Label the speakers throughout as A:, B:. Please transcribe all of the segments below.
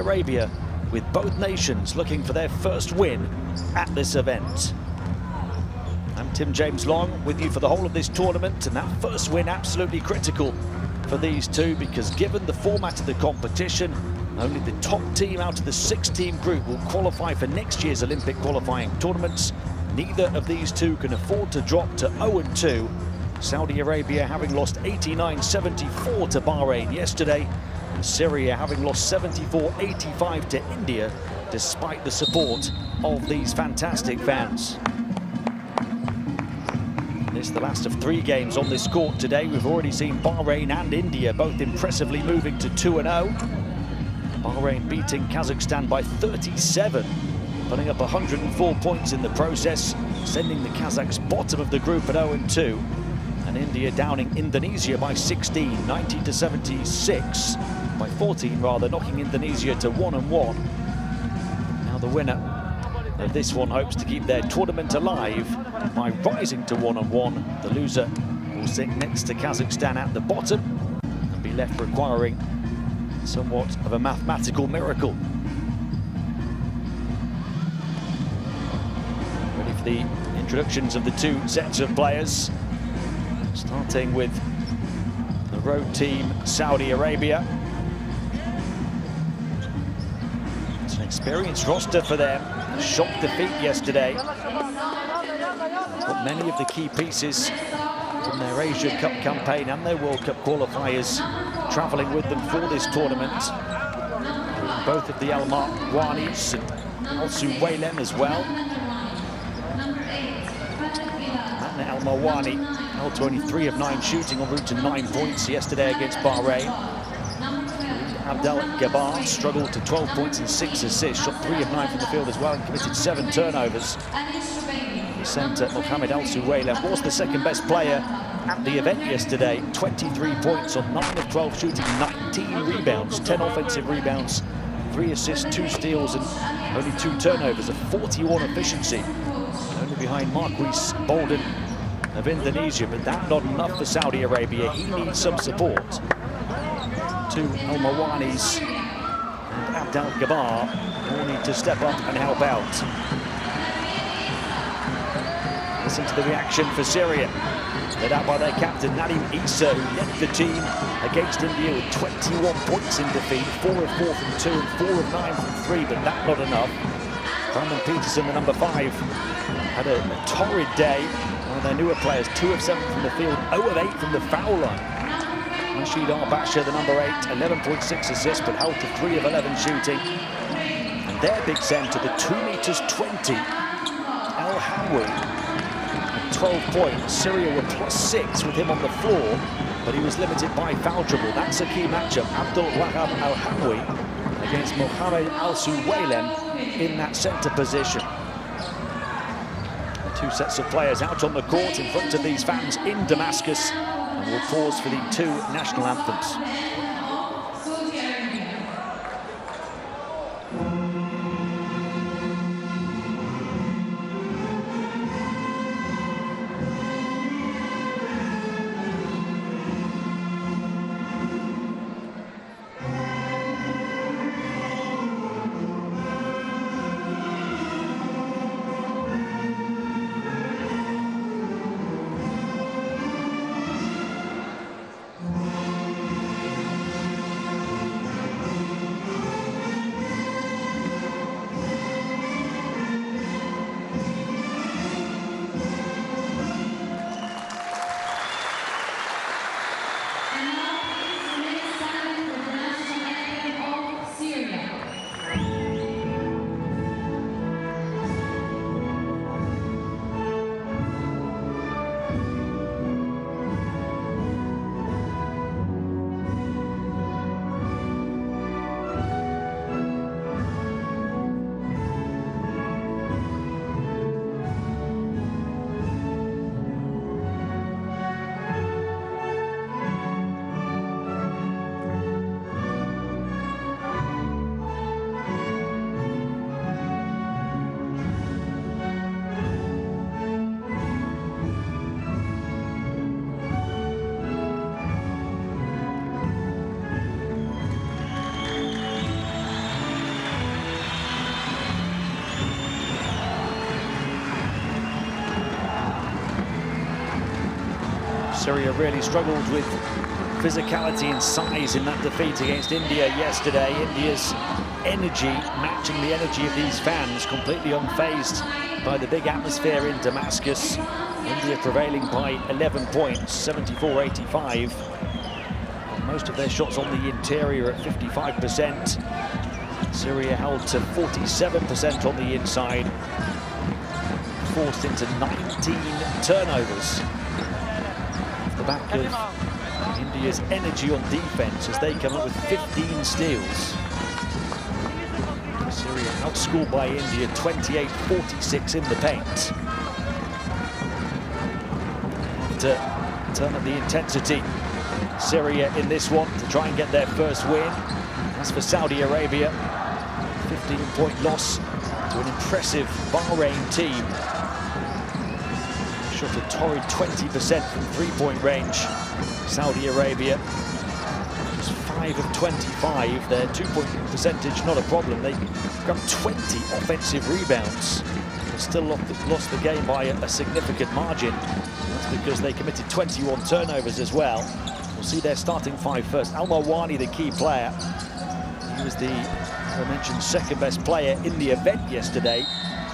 A: Arabia, with both nations looking for their first win at this event. I'm Tim James Long with you for the whole of this tournament, and that first win absolutely critical for these two, because given the format of the competition, only the top team out of the 6-team group will qualify for next year's Olympic qualifying tournaments. Neither of these two can afford to drop to 0-2. Saudi Arabia having lost 89-74 to Bahrain yesterday, and Syria having lost 74-85 to India, despite the support of these fantastic fans. This is the last of 3 games on this court today. We've already seen Bahrain and India both impressively moving to 2-0. Bahrain beating Kazakhstan by 37, putting up 104 points in the process, sending the Kazakhs bottom of the group at 0-2. And India downing Indonesia by 16, 90-76, by 14 rather, knocking Indonesia to 1-1. Now the winner of this one hopes to keep their tournament alive by rising to 1-1. The loser will sit next to Kazakhstan at the bottom and be left requiring somewhat of a mathematical miracle. Ready for the introductions of the 2 sets of players, starting with the road team, Saudi Arabia. It's an experienced roster for them. Shock defeat yesterday. Got many of the key pieces from their Asia Cup campaign and their World Cup qualifiers travelling with them for this tournament. Both of the Al-Marwanis and Al-Suwailem as well. Al-Marwani held to only 3 of 9 shooting, en route to 9 points yesterday against Bahrain. Abdel Gabar struggled to 12 points and 6 assists, shot 3 of 9 from the field as well, and committed 7 turnovers. The centre, Mohamed Al-Suwailem, was the second best player at the event yesterday. 23 points on 9 of 12 shooting, 19 rebounds, 10 offensive rebounds, 3 assists, 2 steals, and only 2 turnovers, a 41 efficiency. Only behind Marquis Bolden of Indonesia, but that's not enough for Saudi Arabia. He needs some support. 2 Al-Marwanis and Abdel Gabar all need to step up and help out. Listen to the reaction for Syria, led out by their captain Nadim Issa, who led the team against India with 21 points in defeat, 4 of 4 from 2 and 4 of 9 from 3, but that's not enough. Brandon Peterson, the number 5, had a torrid day. One of their newer players, 2 of 7 from the field, 0 of 8 from the foul line. Rashid Al-Basha, the number 8, 11.6 assists, but held to 3 of 11 shooting. And their big centre, the 2'20", Al-Hawi, 12 points. Syria were +6 with him on the floor, but he was limited by foul trouble. That's a key matchup. Abdul Wahab Al-Hawi against Mohamed Al-Suwailem in that centre position. The 2 sets of players out on the court in front of these fans in Damascus, and we'll pause for the 2 national anthems. Syria really struggled with physicality and size in that defeat against India yesterday. India's energy matching the energy of these fans, completely unfazed by the big atmosphere in Damascus. India prevailing by 11 points, 74-85. Most of their shots on the interior at 55%. Syria held to 47% on the inside, forced into 19 turnovers. Off the back of India's energy on defense as they come up with 15 steals. Syria outscored by India 28-46 in the paint. To turn up the intensity, Syria in this one to try and get their first win. As for Saudi Arabia, 15-point loss to an impressive Bahrain team. Shot a torrid 20% from three-point range. Saudi Arabia just 5 of 25. Their two-point percentage not a problem. They grabbed 20 offensive rebounds. They still lost the game by a significant margin. That's because they committed 21 turnovers as well. We'll see their starting five first. Al-Mawani, the key player. He was the, as I mentioned, second best player in the event yesterday,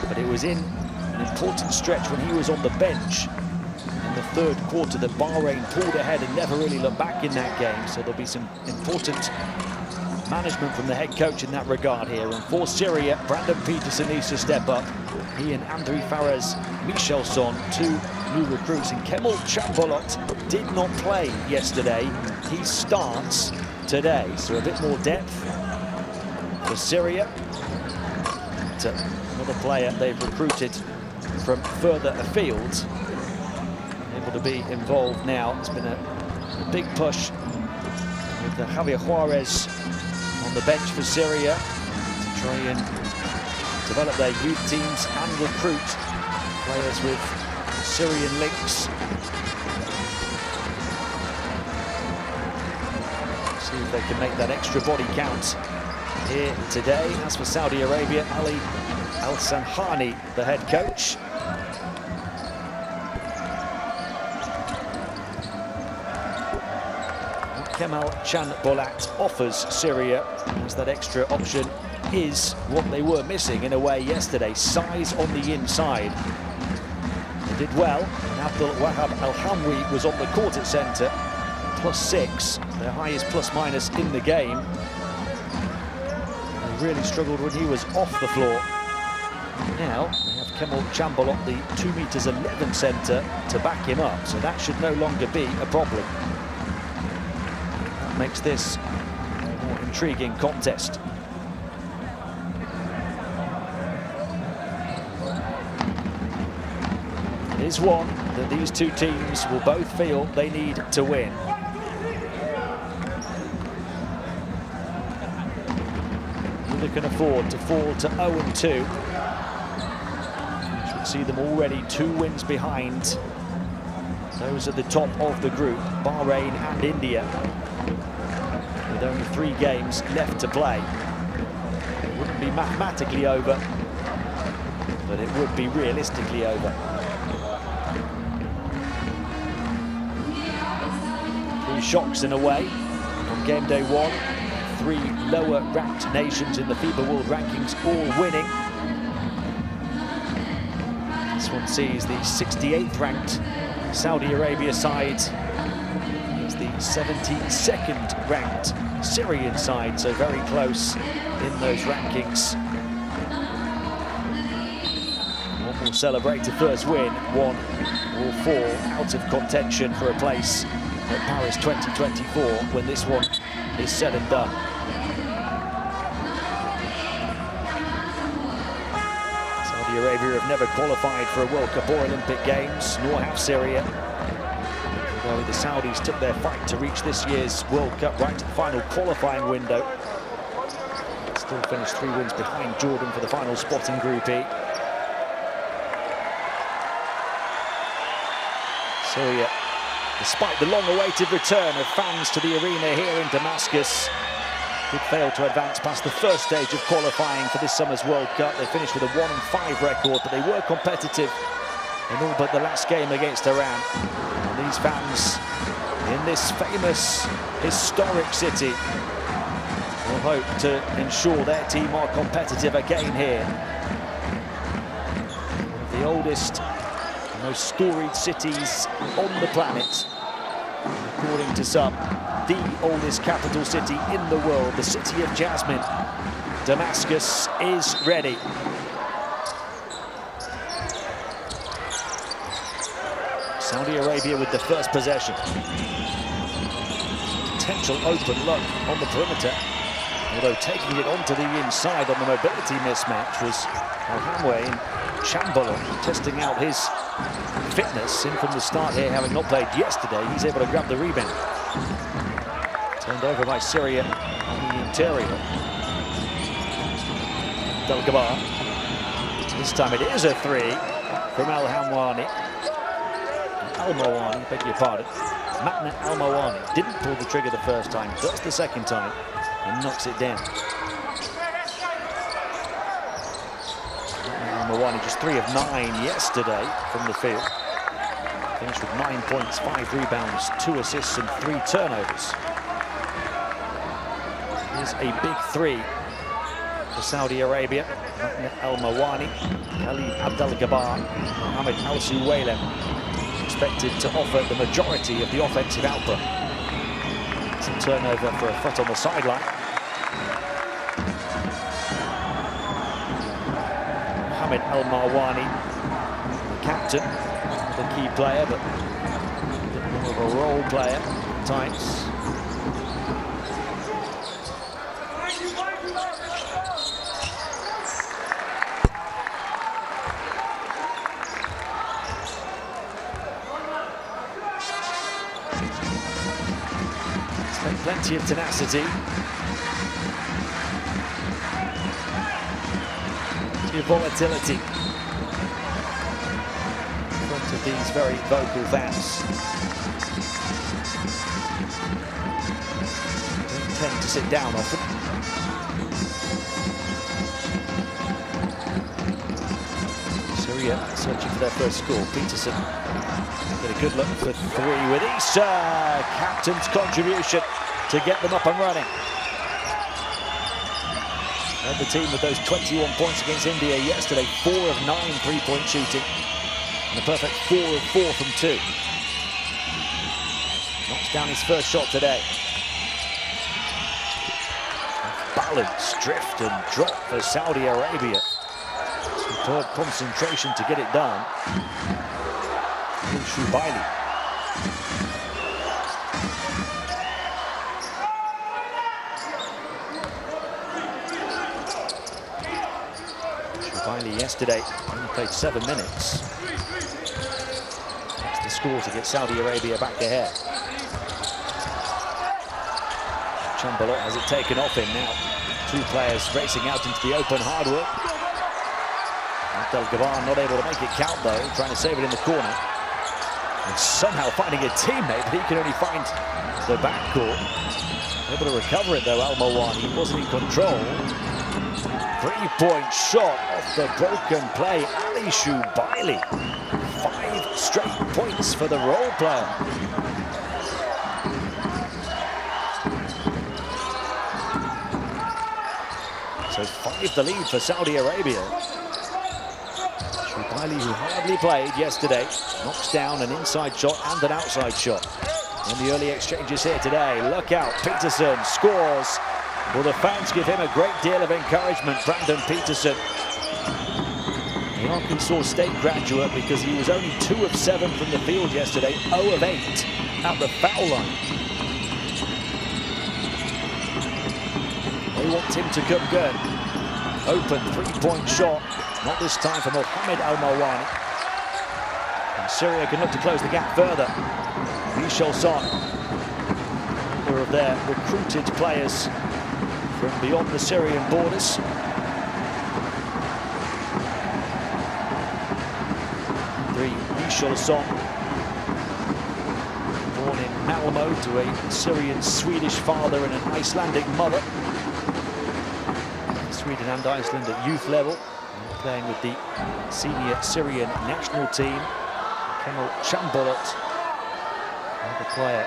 A: but it was in an important stretch when he was on the bench in the third quarter that Bahrain pulled ahead and never really looked back in that game. So there'll be some important management from the head coach in that regard here. And for Syria, Brandon Peterson needs to step up. He and Andri Fares Michelson, two new recruits, and Kemal Chambolot did not play yesterday. He starts today, so a bit more depth for Syria. Another player they've recruited from further afield, able to be involved now. It's been a big push with Javier Juarez on the bench for Syria to try and develop their youth teams and recruit players with Syrian links. See if they can make that extra body count here today. As for Saudi Arabia, Ali Al-Sanhani, the head coach. Kemal Chambolat offers Syria as that extra option is what they were missing in a way yesterday. Size on the inside. They did well. Abdul Wahab Al-Hamwi was on the court at centre, +6, their highest plus-minus in the game. They really struggled when he was off the floor. Now they have Kemal Chambolot, the 2'11" centre, to back him up, so that should no longer be a problem. That makes this a more intriguing contest. It is one that these two teams will both feel they need to win. Neither can afford to fall to 0-2. Should see them already 2 wins behind those at the top of the group, Bahrain and India, with only 3 games left to play. It wouldn't be mathematically over, but it would be realistically over. 3 shocks in a way on game day 1. 3 lower ranked nations in the FIBA World Rankings all winning. This one sees the 68th ranked Saudi Arabia side is the 72nd ranked Syrian side, so very close in those rankings. One will celebrate a first win, one will fall out of contention for a place at Paris 2024 when this one is said and done. Saudi Arabia have never qualified for a World Cup or Olympic Games, nor have Syria. Although the Saudis took their fight to reach this year's World Cup right to the final qualifying window. Still finished 3 wins behind Jordan for the final spot in Group E. Syria, despite the long-awaited return of fans to the arena here in Damascus, did fail to advance past the first stage of qualifying for this summer's World Cup. They finished with a 1-5 record, but they were competitive in all but the last game against Iran. And these fans in this famous, historic city will hope to ensure their team are competitive again here. One of the oldest, most storied cities on the planet. According to some, the oldest capital city in the world, the city of Jasmine. Damascus is ready. Saudi Arabia with the first possession. Potential open look on the perimeter. Although taking it onto the inside on the mobility mismatch was Al-Hamwe in Chamberlain, testing out his fitness in from the start here, having not played yesterday. He's able to grab the rebound. Turned over by Syria on the interior. Del-Gabar. This time it is a three from Al-Hamwani. Al-Mawani, beg your pardon. Matna Al-Mawani didn't pull the trigger the first time, does the second time, and knocks it down. Al-Mawani just 3 of 9 yesterday from the field. Finished with 9 points, 5 rebounds, 2 assists and 3 turnovers. Here's a big 3 for Saudi Arabia. Matna Al-Mawani, Khalid Abdel-Gabar, Mohamed Al-Suwailem expected to offer the majority of the offensive output. It's a turnover for a foot on the sideline. Mohamed Al-Mawani, the captain, the key player, but a bit more of a role player at times. Plenty of tenacity. Plenty of volatility in front of these very vocal fans. Don't tend to sit down often. Syria searching for their first score. Peterson get a good look for 3 with Issa. Captain's contribution to get them up and running. And the team with those 21 points against India yesterday, 4 of 9 3-point shooting, and a perfect 4 of 4 from 2. Knocks down his first shot today. Balance, drift and drop for Saudi Arabia. Superb concentration to get it done. Shubaili. Shubaili yesterday only played 7 minutes. That's the score to get Saudi Arabia back ahead. Chamberlain has it taken off him now. 2 players racing out into the open hardwood. Del-Gabar not able to make it count though, trying to save it in the corner. And somehow finding a teammate, but he can only find the backcourt. Able to recover it though, Al-Mawani. He wasn't in control. 3-point shot off the broken play. Ali Shubaili. 5 straight points for the role player. So 5 the lead for Saudi Arabia. Shubaili, who hardly played yesterday, knocks down an inside shot and an outside shot. In the early exchanges here today, look out, Peterson scores. Well, the fans give him a great deal of encouragement, Brandon Peterson. The Arkansas State graduate, because he was only 2 of 7 from the field yesterday, 0 of 8 at the foul line. They want him to come good. Open 3-point shot, not this time for Mohamed Al-Mawani. And Syria can look to close the gap further. Michel Son, another of their recruited players from beyond the Syrian borders. Michel Son, born in Malmo to a Syrian-Swedish father and an Icelandic mother. Sweden and Iceland at youth level. Playing with the senior Syrian national team, Kemal Chambolat, the player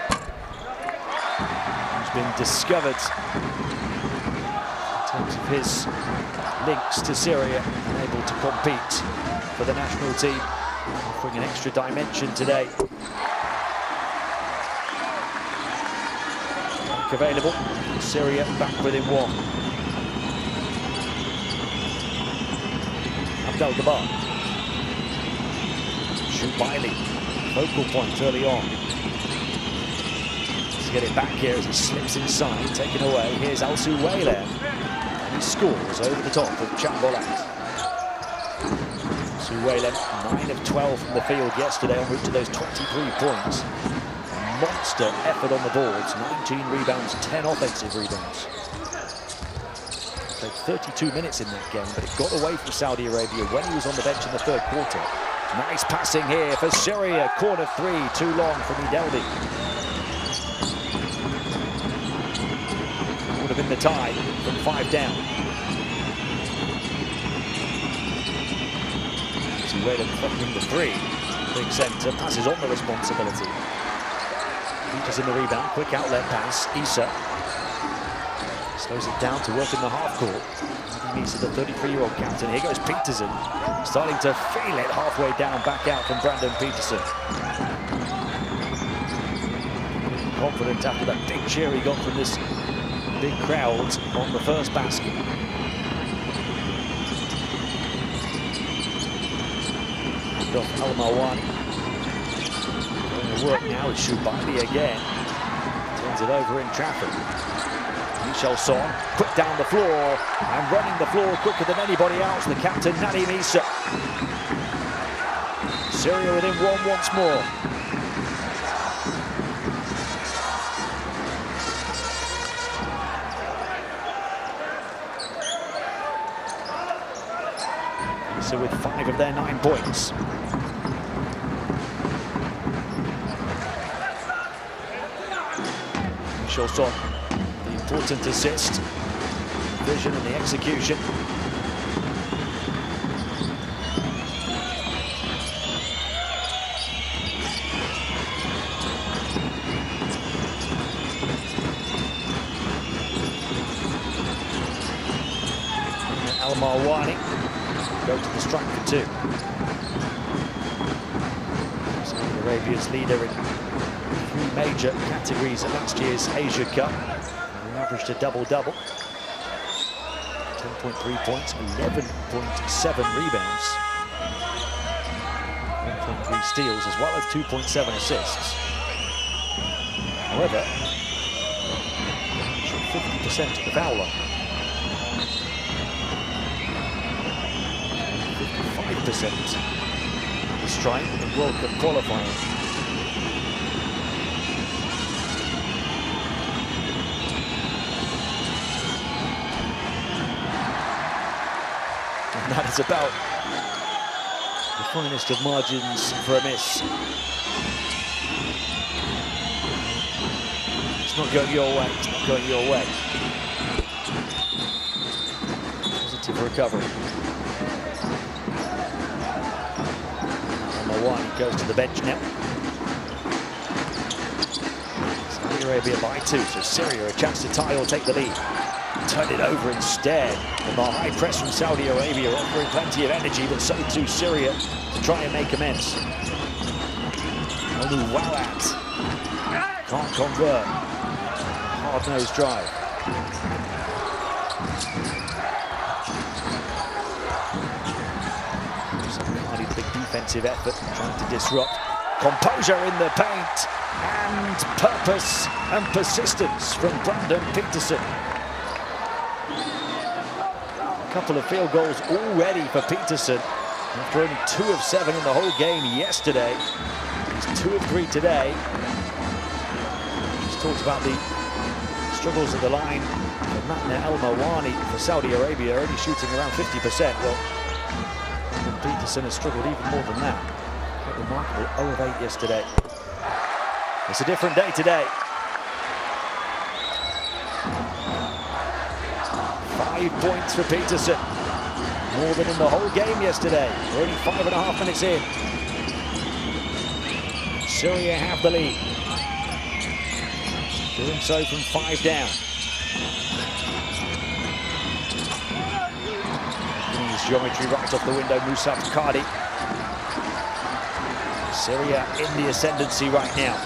A: who's been discovered in terms of his links to Syria and able to compete for the national team, offering an extra dimension today. Available, Syria back within one. Abdel Gabar. Shubaili, focal point early on. Let's get it back here as he slips inside, taken away. Here's Al-Suwaila, and he scores over the top of Chambolat. Suwaila, 9 of 12 from the field yesterday, en route to those 23 points. Monster effort on the boards, 19 rebounds, 10 offensive rebounds. Played 32 minutes in that game, but it got away from Saudi Arabia when he was on the bench in the third quarter. Nice passing here for Syria, corner three, too long from Ideldi. Would have been the tie from 5 down. Suwaila from the three, big centre, passes on the responsibility. Peterson in the rebound, quick outlet pass, Issa slows it down to work in the half court. He meets the 33-year-old captain. Here goes Peterson, starting to feel it halfway down, back out from Brandon Peterson. Confident after that big cheer he got from this big crowd on the first basket. Al-Mawani. Work now with Shubaili again. Turns it over in traffic. Michel Son, quick down the floor, and running the floor quicker than anybody else, the captain Nadim Issa. Syria within one once more. Issa with 5 of their 9 points. Michel Son, the important assist, the vision and the execution. Al-Mawani go to the strike for 2. Saudi Arabia's leader in 3 major categories at last year's Asia Cup. They averaged a double-double. 10.3 points, 11.7 rebounds, 1.3 steals, as well as 2.7 assists. However, 50% at the foul line. 55% the strike in World Cup qualifying. And that is about the finest of margins for a miss. It's not going your way, it's not going your way. Positive recovery. Al-Mawani goes to the bench now. Saudi Arabia by 2, so Syria a chance to tie or take the lead. Turn it over instead. And the high press from Saudi Arabia offering plenty of energy, but so too Syria to try and make amends. Oluwalat can't convert. Hard-nosed drive. Some big defensive effort, trying to disrupt. Composure in the paint, and purpose and persistence from Brandon Peterson. A couple of field goals already for Peterson after only 2 of 7 in the whole game yesterday. He's 2 of 3 today. Just talked about the struggles at the line for Matna Al-Mawani for Saudi Arabia, only shooting around 50%. Well, Peterson has struggled even more than that. Quite remarkable, 0 of 8 yesterday. It's a different day today. 5 points for Peterson. more than in the whole game yesterday. We're only 5.5 minutes in. Syria have the lead. Doing so from 5 down. His geometry right off the window, Musab Cardi. Syria in the ascendancy right now.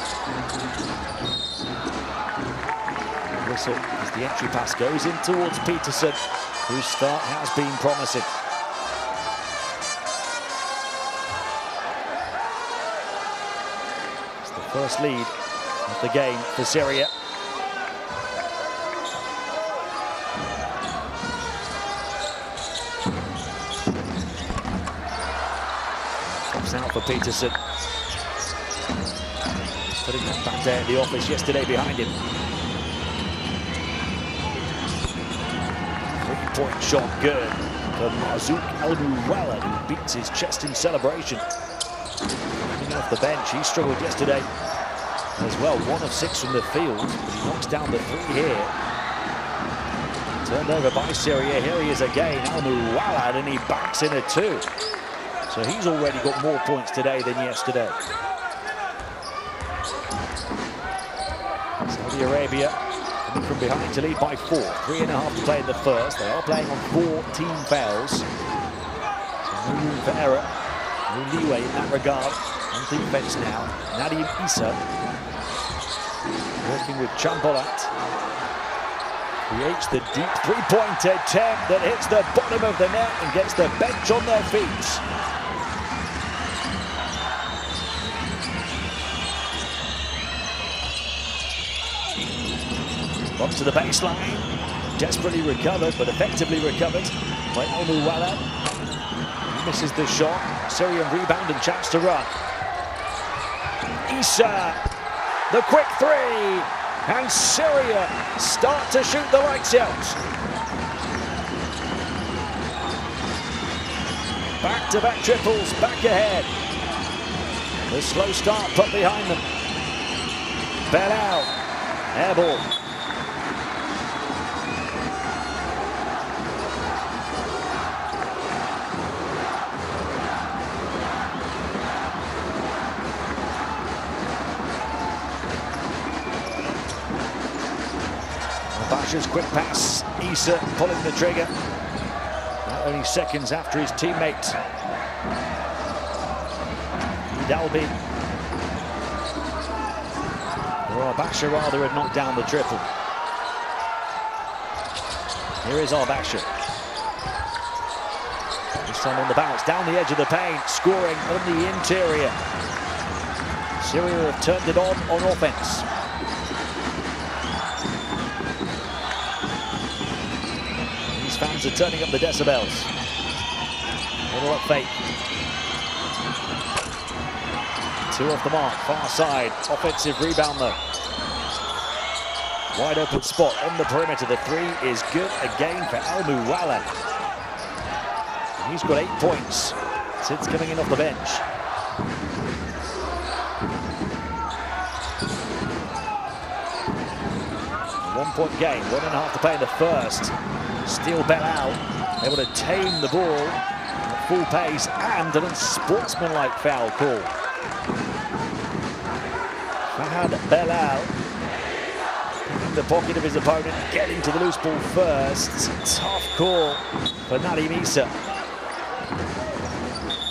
A: Whistle as the entry pass goes in towards Peterson, whose start has been promising. It's the first lead of the game for Syria. Tops out for Peterson. He's putting that back there at the office yesterday behind him. Point shot good for Marzouk El-Muwalad, who beats his chest in celebration. Coming off the bench, he struggled yesterday as well. 1 of 6 from the field, but he knocks down the 3 here. Turned over by Syria. Here he is again, El-Muwalad, and he backs in a 2. So he's already got more points today than yesterday. Saudi Arabia from behind to lead by 4. 3.5 to play in the first. They are playing on 4 team fouls. So no room for error. No leeway in that regard. On defense now. Nadim Issa working with Chambolat. Creates the deep 3-point attempt that hits the bottom of the net and gets the bench on their feet. Up to the baseline, desperately recovered, but effectively recovered by El-Muwalad. He misses the shot. Syrian rebound and chance to run. Issa, the quick 3, and Syria start to shoot the lights out. Back-to-back triples, back ahead. The slow start put behind them. Belal, air ball. Basha's quick pass, Issa pulling the trigger. Not only seconds after his teammate. Dalby. Or Basha rather had knocked down the triple. Here is Basha. This time on the bounce, down the edge of the paint, scoring on the interior. Syria have turned it on offense. Fans are turning up the decibels. Little up fake. 2 off the mark, far side. Offensive rebound though. Wide open spot on the perimeter. The 3 is good again for El-Muwalad. He's got 8 points since coming in off the bench. One-point game, 1.5 to play in the first. Steal Belal, able to tame the ball at full pace, and an unsportsmanlike foul call. Fahad Belal in the pocket of his opponent, getting to the loose ball first. Tough call for Nadim Issa.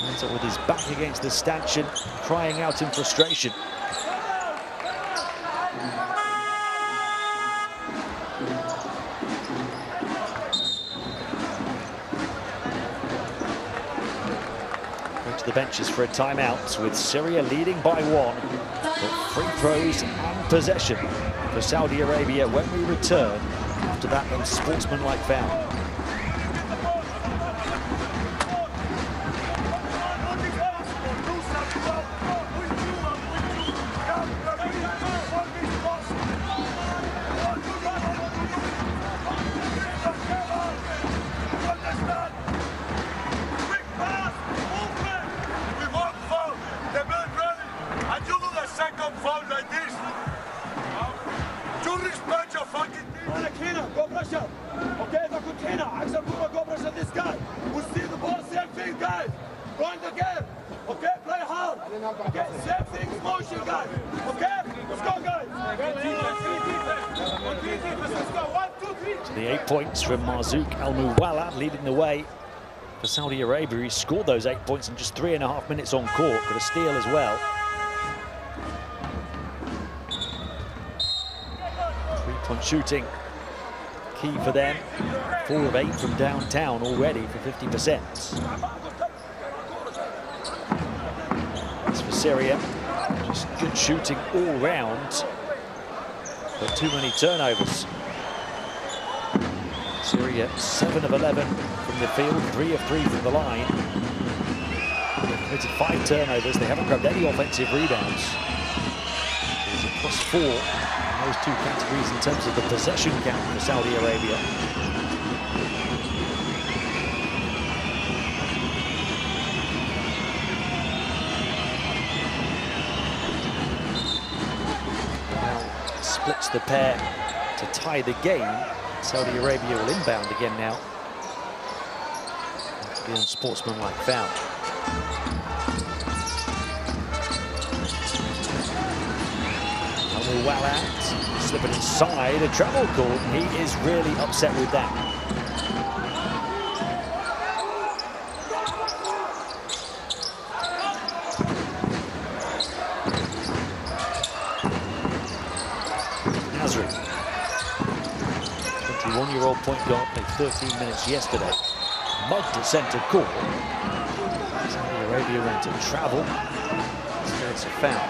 A: Ends up with his back against the stanchion, crying out in frustration. The benches for a timeout, with Syria leading by 1, but free throws and possession for Saudi Arabia when we return after that unsportsmanlike foul.
B: Go pressure. Okay, Okay, same thing, motion, guys. Okay, let's go, guys. Let's go. 1, 2, 3.
A: So the 8 points from Marzouk Al-Muwallad leading the way for Saudi Arabia. He scored those 8 points in just 3.5 minutes on court. Got a steal as well. 3-point shooting, key for them. 4 of 8 from downtown already for 50%. As for Syria, just good shooting all round, but too many turnovers. Syria 7 of 11 from the field, 3 of 3 from the line. They've committed 5 turnovers. They haven't grabbed any offensive rebounds. There's a +4 in those 2 categories in terms of the possession count for Saudi Arabia. Splits the pair to tie the game. Saudi Arabia will inbound again now. That's the unsportsmanlike foul. Al-Muwallad slipping inside a travel call. He is really upset with that. Nasri, 21-year-old point guard, played 13 minutes yesterday. Mugged at centre court. Saudi Arabia went to travel. Instead it's a foul.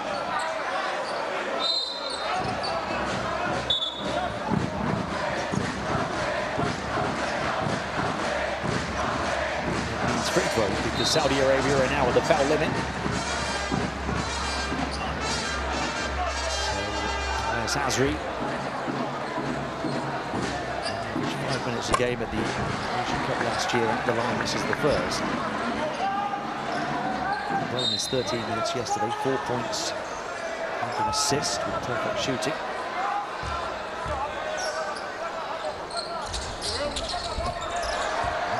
A: It's free throws because Saudi Arabia are now at the foul limit. So, Azri. 5 minutes a game at the Asian Cup last year at the line. This is the first. Well, missed 13 minutes yesterday, 4 points and an assist with perfect shooting.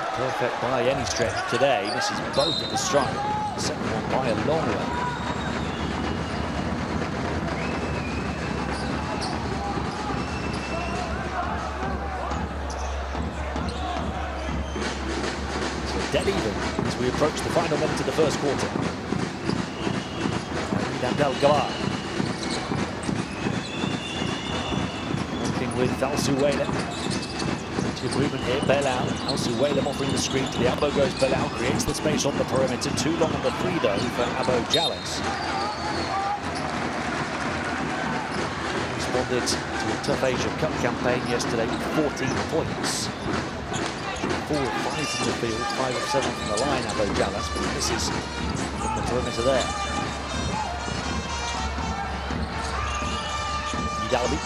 A: Not perfect by any stretch today. Misses both at the strike. The second one by a long way. Dead even as we approach the final minute of the first quarter. Abdel-Gabar working with Al-Suwaila. Plenty of movement here. Belal. Al-Suwaila offering the screen to the elbow goes Belal. Creates the space on the perimeter. Too long on the 3 though for Abo Jalis. Responded to a tough Asia Cup campaign yesterday with 14 points. 4 of 5 from the field, 5 of 7 from the line, Abo Jalis, but he misses from the perimeter there. Dalby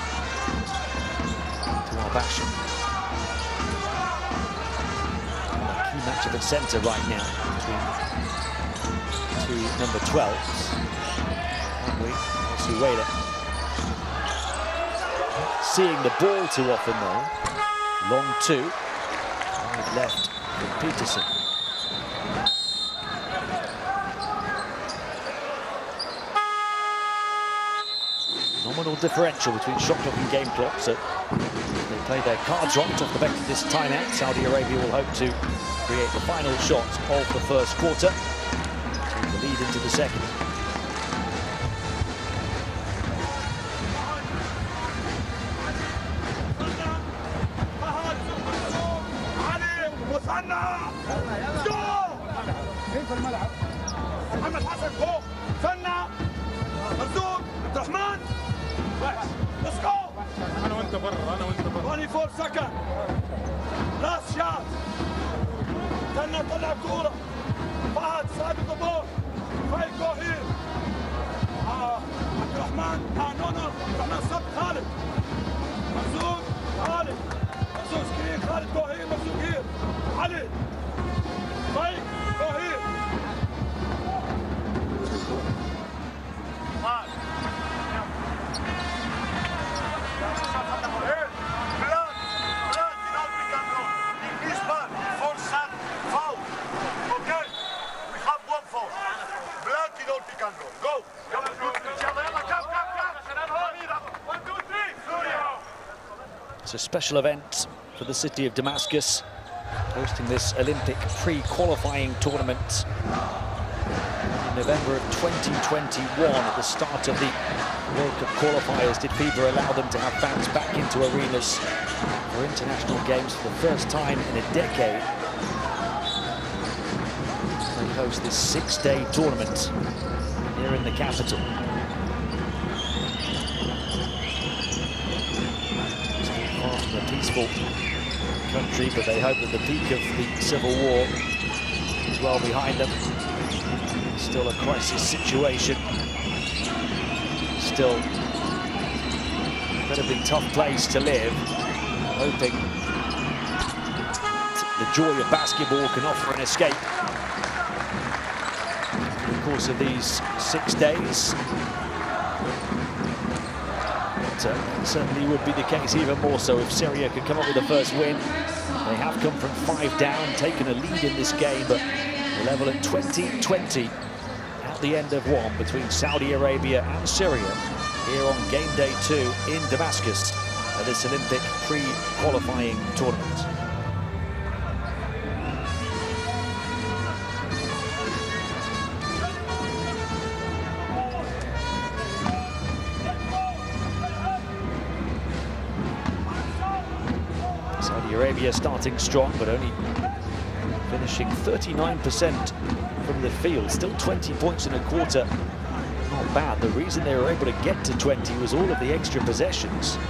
A: to Al-Bashir. A key matchup at centre right now between 2 number 12s. Al-Suwaila. Seeing the ball too often though. Long 2. Left from Peterson. Nominal differential between shot clock and game clock, so they play their cards right off the back of this timeout. Saudi Arabia will hope to create the final shot of the first quarter to the lead into the second.
B: في الملعب محمد حسن فوق سنة مرزوق عبد الرحمن ليتس جو انا وانت برا 24 سكند لاست شوت سنة طلع الكورة فهد ساعد الضبور فايت جو هير عبد الرحمن نو عبد الرحمن صد خالد مرزوق خالد مرزوق سكرين خالد جو هير مرزوق هير علي فايت جو هير Go.
A: It's a special event for the city of Damascus, hosting this Olympic pre-qualifying tournament in November of 2021. At the start of the World Cup qualifiers, did FIBA allow them to have fans back into arenas for international games for the first time in a decade. They host this 6-day tournament here in the capital. A peaceful country, but they hope that the peak of the civil war is well behind them. Still a crisis situation. Still an incredibly tough place to live. Hoping the joy of basketball can offer an escape in the course of these 6 days. Certainly would be the case even more so if Syria could come up with the first win. They have come from 5 down, taken a lead in this game, but the level at 20-20 at the end of one between Saudi Arabia and Syria here on game day 2 in Damascus at this Olympic pre-qualifying tournament. Saudi Arabia starting strong, but only finishing 39% from the field. Still 20 points in a quarter, not bad. The reason they were able to get to 20 was all of the extra possessions. They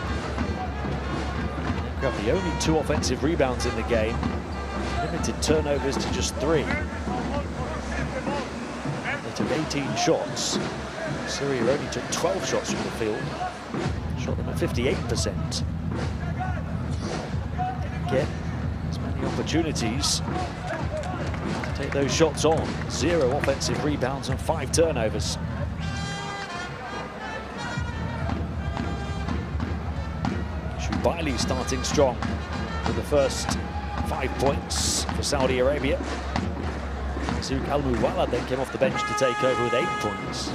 A: grabbed the only 2 offensive rebounds in the game, limited turnovers to just 3. They took 18 shots. Syria only took 12 shots from the field, shot them at 58%. Get as many opportunities to take those shots on. 0 offensive rebounds and 5 turnovers. Shubaili starting strong with the first 5 points for Saudi Arabia. Zouk Al-Muwala then came off the bench to take over with 8 points.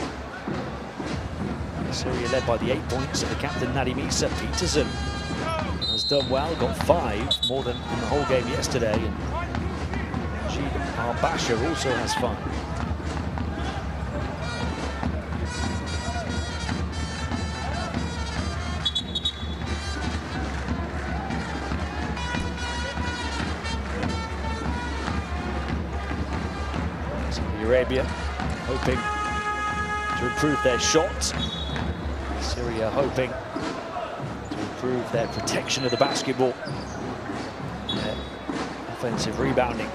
A: Syria led by the 8 points of the captain Nadim Issa. Peterson has done well, got 5, more than in the whole game yesterday. And Rashid Al-Bashir also has 5. Saudi Arabia hoping to improve their shot. Syria hoping to improve their protection of the basketball, their offensive rebounding.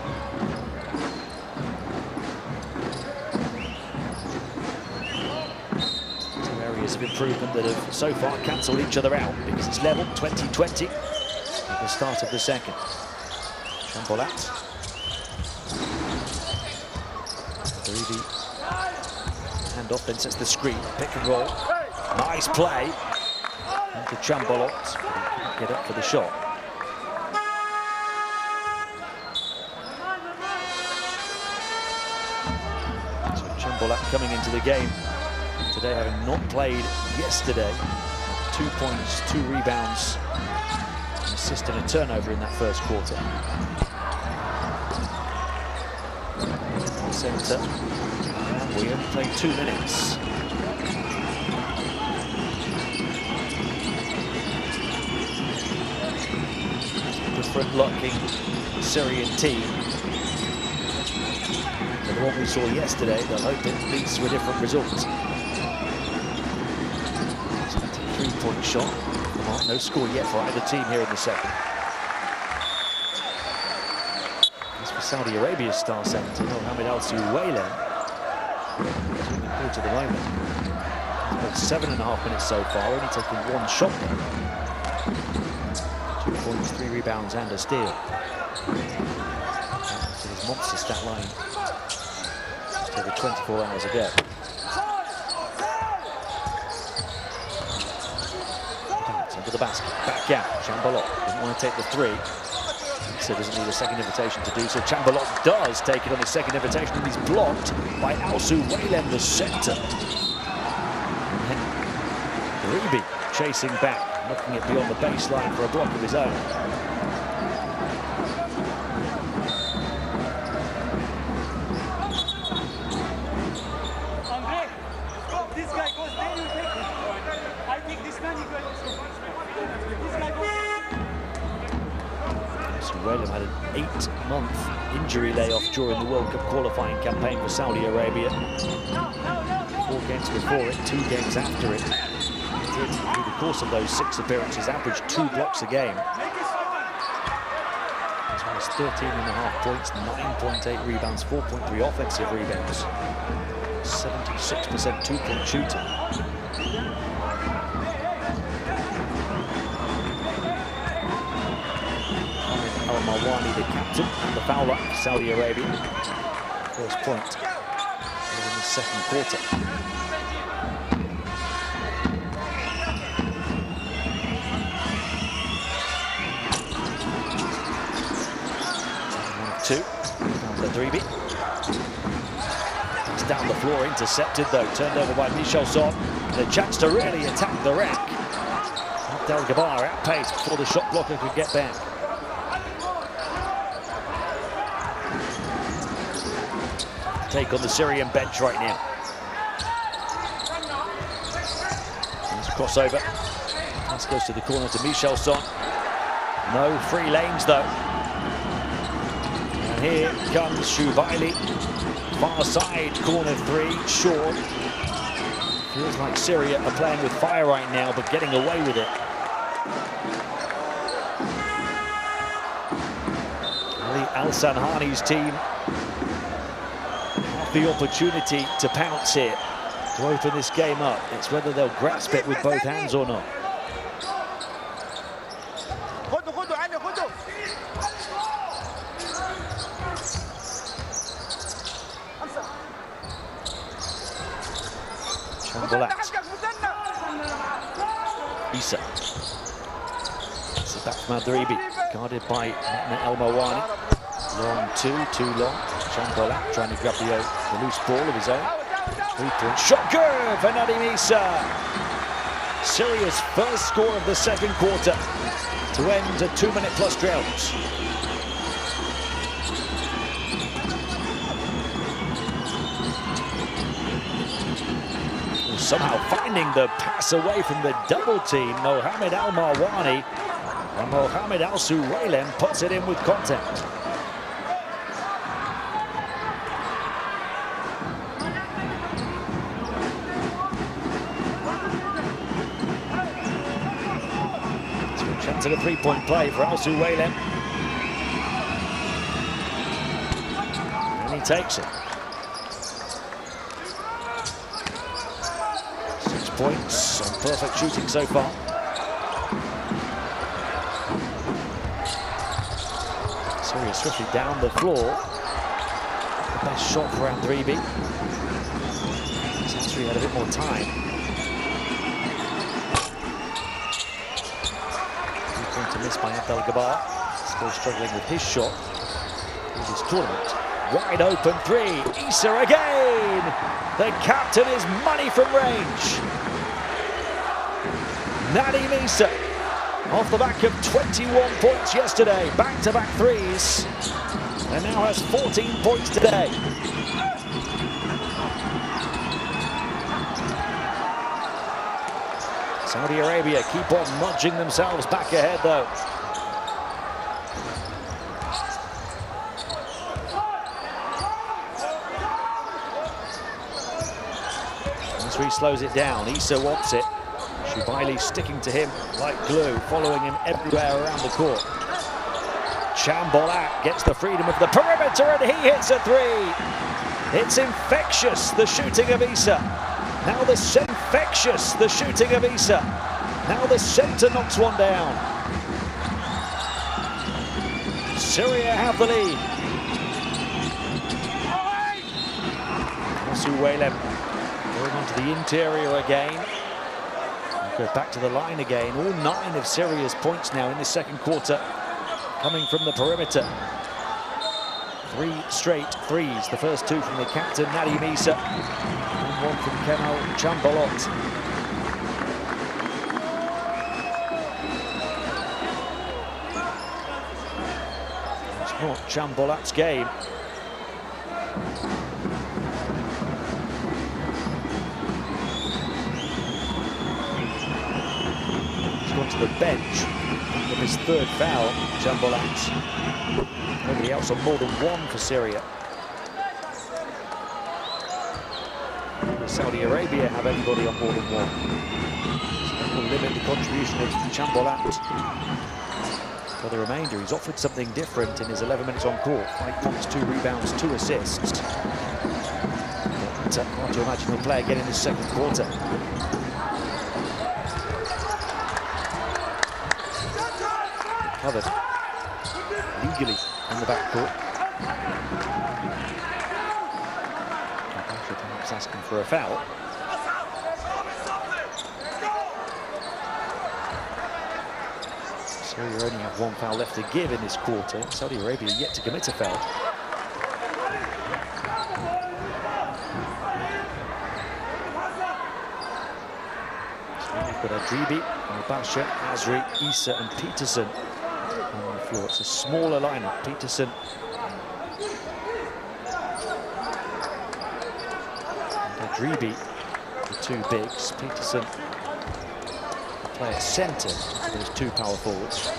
A: Two areas of improvement that have so far cancelled each other out because it's level 20-20 at the start of the second. Chambolat. Hand off, then sets the screen, pick and roll. Nice play. Into Chambolat, but he couldn't get up for the shot. So Chambolat coming into the game today, having not played yesterday. 2 points, 2 rebounds, an assist and a turnover in that first quarter. Centre, and we only played 2 minutes. Different-looking Syrian team than the one we saw yesterday. They'll hope it leads to a different result. So that's a 3-point shot. No score yet for either team here in the second. As for Saudi Arabia's star centre, Mohamed Al-Suwaylem, in the court at the moment. He's played 7.5 minutes so far, only taking 1 shot there. 2 points, 3 rebounds and a steal. So his monster stat line just over 24 hours ago. That's under the basket, back out. Chambolat doesn't want to take the 3. So doesn't need a second invitation to do so. Chambolat does take it on his second invitation, and he's blocked by Al-Suwaylem, the centre. And then Ribi chasing back. knocking it beyond the baseline for a block of his own.
B: This guy goes there, you take it. I think this man, he goes. This guy goes.
A: Whalem had an 8-month injury layoff during the World Cup qualifying campaign for Saudi Arabia. 4 games before it, 2 games after it. He did, through the course of those 6 appearances, averaged 2 blocks a game. As well as 13.5 points, 9.8 rebounds, 4.3 offensive rebounds. 76% two-point shooting. Al-Mawani, the captain, and the foul line for Saudi Arabia. First point in the second quarter. Two, down the 3B. It's down the floor, intercepted though, turned over by Michelson. And a chance to really attack the rack. Abdel Gabar at pace before the shot blocker could get back. Take on the Syrian bench right now. There's a crossover. Pass goes to the corner to Michelson. No free lanes though. And here comes Shubaili. Far side, corner 3, short. Feels like Syria are playing with fire right now, but getting away with it. Ali Al-Sanhani's team have the opportunity to pounce here, to open this game up. It's whether they'll grasp it with both hands or not. Issa. It's a back from Madribi, guarded by Al-Mawani. Long 2, too long. Chambolat trying to grab the loose ball of his own. 3-point shot good for Nadim Issa. Syria's first score of the second quarter to end a 2-minute-plus drought. Somehow finding the pass away from the double team, Mohamed Al-Mawani, and Mohamed Al-Suwailem puts it in with contact. So a chance at a 3-point play for Al-Suwailem. And he takes it. 6 points on perfect shooting so far. Syria swiftly down the floor. The best shot for round 3B. Since Syria had a bit more time. 3-point to miss by Abdel Gabar. Still struggling with his shot in this tournament. Wide open 3. Issa again. The captain is money from range. Nadim Issa, off the back of 21 points yesterday, back-to-back threes, and now has 14 points today. Saudi Arabia keep on nudging themselves back ahead though. He slows it down. Issa wants it. Shubaili sticking to him like glue, following him everywhere around the court. Chambolat gets the freedom of the perimeter and he hits a 3. It's infectious, the shooting of Issa. Now the infectious, the shooting of Issa. Now the center knocks one down. Syria have the lead. Al-Suwailem going onto the interior again. Go back to the line again. All 9 of Syria's points now in this second quarter coming from the perimeter. 3 straight threes. The first 2 from the captain, Nadim Issa, and 1 from Kemal Chambolat. Chambolat's game. He's gone to the bench with his third foul, Chambolat. Nobody else on more than one for Syria. Saudi Arabia have anybody on more than one. So that will limit the contribution of Chambolat. For the remainder, he's offered something different in his 11 minutes on court. 5 points, 2 rebounds, 2 assists. But hard to imagine he'll play again in the second quarter. Covered legally in the backcourt. Perhaps asking for a foul. Syria only have 1 foul left to give in this quarter. Saudi Arabia yet to commit a foul. So we've got Adribi, Al-Basha, Azri, Issa and Peterson on the floor. It's a smaller lineup. Peterson and Adribi, the 2 bigs. Peterson play at centre for those 2 power forwards.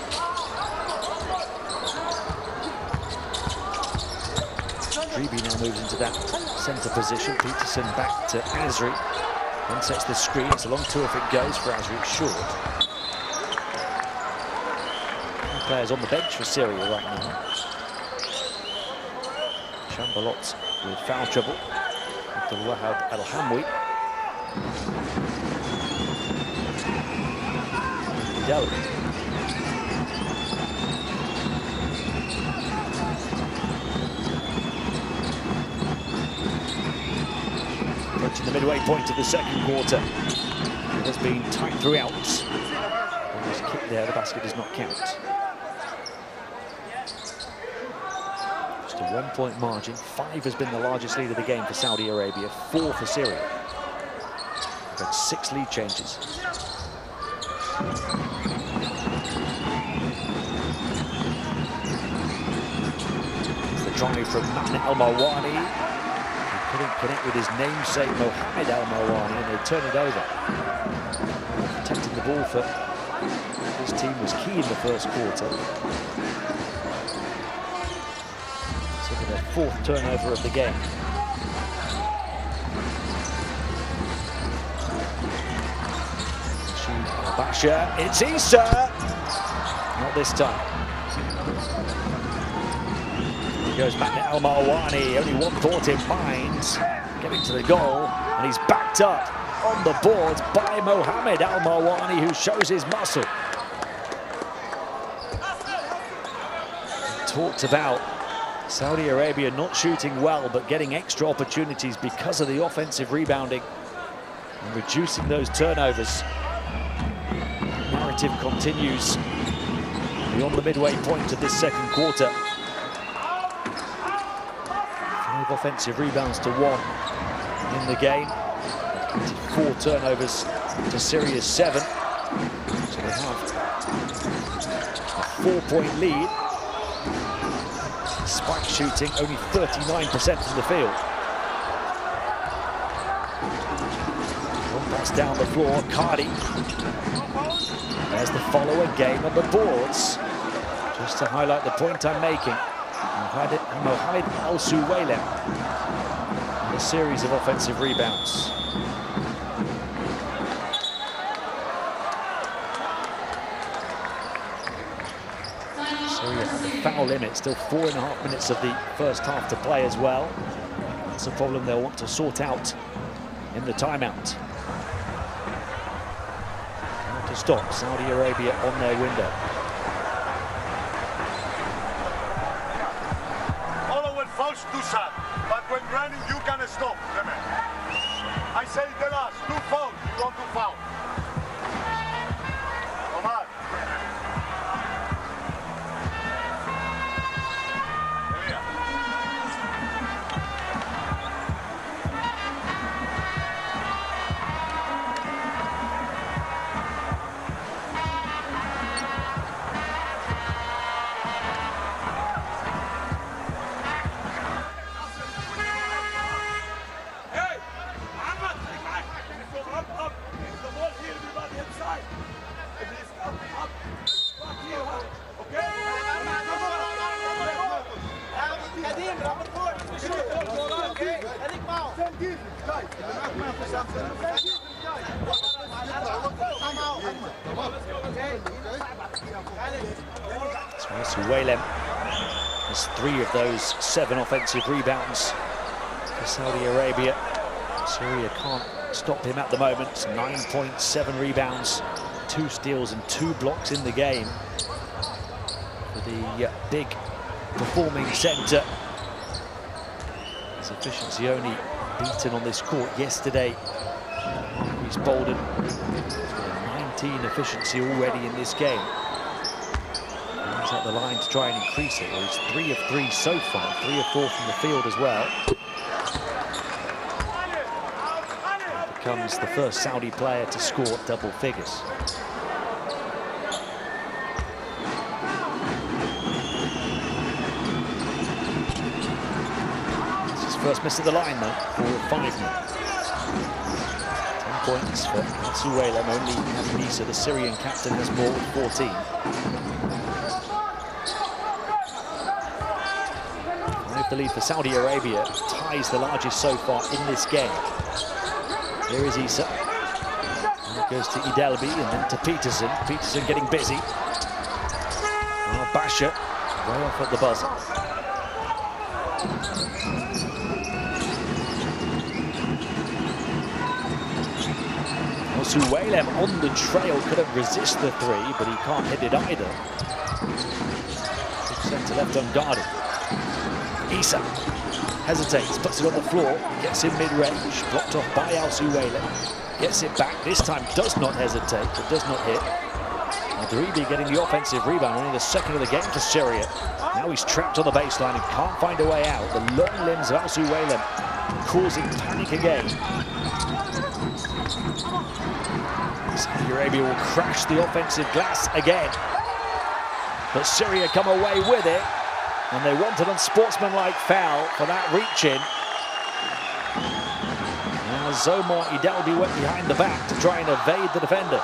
A: Adribi now moves into that centre position. Peterson back to Azri. Then sets the screen. It's a long 2 if it goes for Azri. It's short. Players on the bench for Syria right now. Chambolat with foul trouble. Abdul Wahab Al-Hamwi. Approaching the midway point of the second quarter. It has been tight throughout. There's a kick there, the basket does not count. Just a 1-point margin. 5 has been the largest lead of the game for Saudi Arabia, 4 for Syria. We've had 6 lead changes. Drive from Mahmoud Al-Marwani. He couldn't connect with his namesake Mohammed Al-Marwani, and they turn it over. Protecting the ball for this team was key in the first quarter. So for their 4th turnover of the game. Al-Basha, it's Issa! Not this time. Goes Mahmoud Al-Marwani, only one thought in mind, getting to the goal, and he's backed up on the board by Mohammed Al-Marwani, who shows his muscle. Talked about Saudi Arabia not shooting well, but getting extra opportunities because of the offensive rebounding and reducing those turnovers. The narrative continues beyond the midway point of this second quarter. Offensive rebounds to 1 in the game. 4 turnovers to Syria's 7. So they have a 4-point lead. Spike shooting only 39% from the field. One pass down the floor, Cardi. There's the follow again on the boards. Just to highlight the point I'm making. Mohammed Al-Suwaylem, a series of offensive rebounds. Syria at the foul limit, still 4.5 minutes of the first half to play as well. That's a problem they'll want to sort out in the timeout. How to stop Saudi Arabia on their window.
B: Do that, but when running you can stop the man. I say the last 2 fouls, you don't do foul. Omar.
A: Suwailem has 3 of those 7 offensive rebounds for Saudi Arabia. Syria can't stop him at the moment. 9.7 rebounds, 2 steals and 2 blocks in the game for the big performing centre. His efficiency only beaten on this court yesterday. He's Bolden. He's got a 19 efficiency already in this game. He's at the line to try and increase it. Well, he's 3 of 3 so far, 3 of 4 from the field as well. Becomes the first Saudi player to score double figures. It's his first miss at the line though, 4 of 5 now. 10 points for Suwailem. Only Nadim Issa, the Syrian captain, has more with 14. 5 the lead for Saudi Arabia, ties the largest so far in this game. Here is Issa. And it goes to Idelbi and then to Peterson. Peterson getting busy. Basha way off at the buzzer. Well, Suwailem on the trail couldn't resist the 3, but he can't hit it either. Centre left unguarded. Issa hesitates, puts it on the floor, gets in mid-range, blocked off by Suwailem, gets it back, this time does not hesitate, but does not hit. Adribi getting the offensive rebound, only the second of the game for Syria. Now he's trapped on the baseline and can't find a way out. The long limbs of Suwailem causing panic again. Saudi Arabia will crash the offensive glass again. But Syria come away with it. And they want an unsportsmanlike foul for that reach-in. As Omar Idelbi went behind the back to try and evade the defender.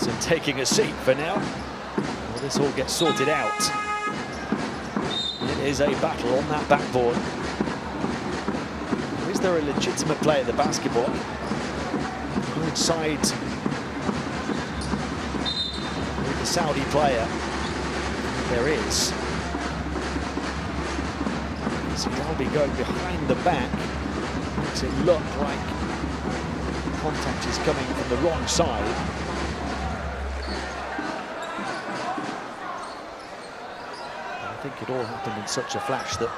A: Peterson taking a seat for now. Well, this all gets sorted out. It is a battle on that backboard. Is there a legitimate play at the basketball? Inside with the Saudi player. There is. Idelbi going behind the back. Makes it look like contact is coming from the wrong side. I think it all happened in such a flash that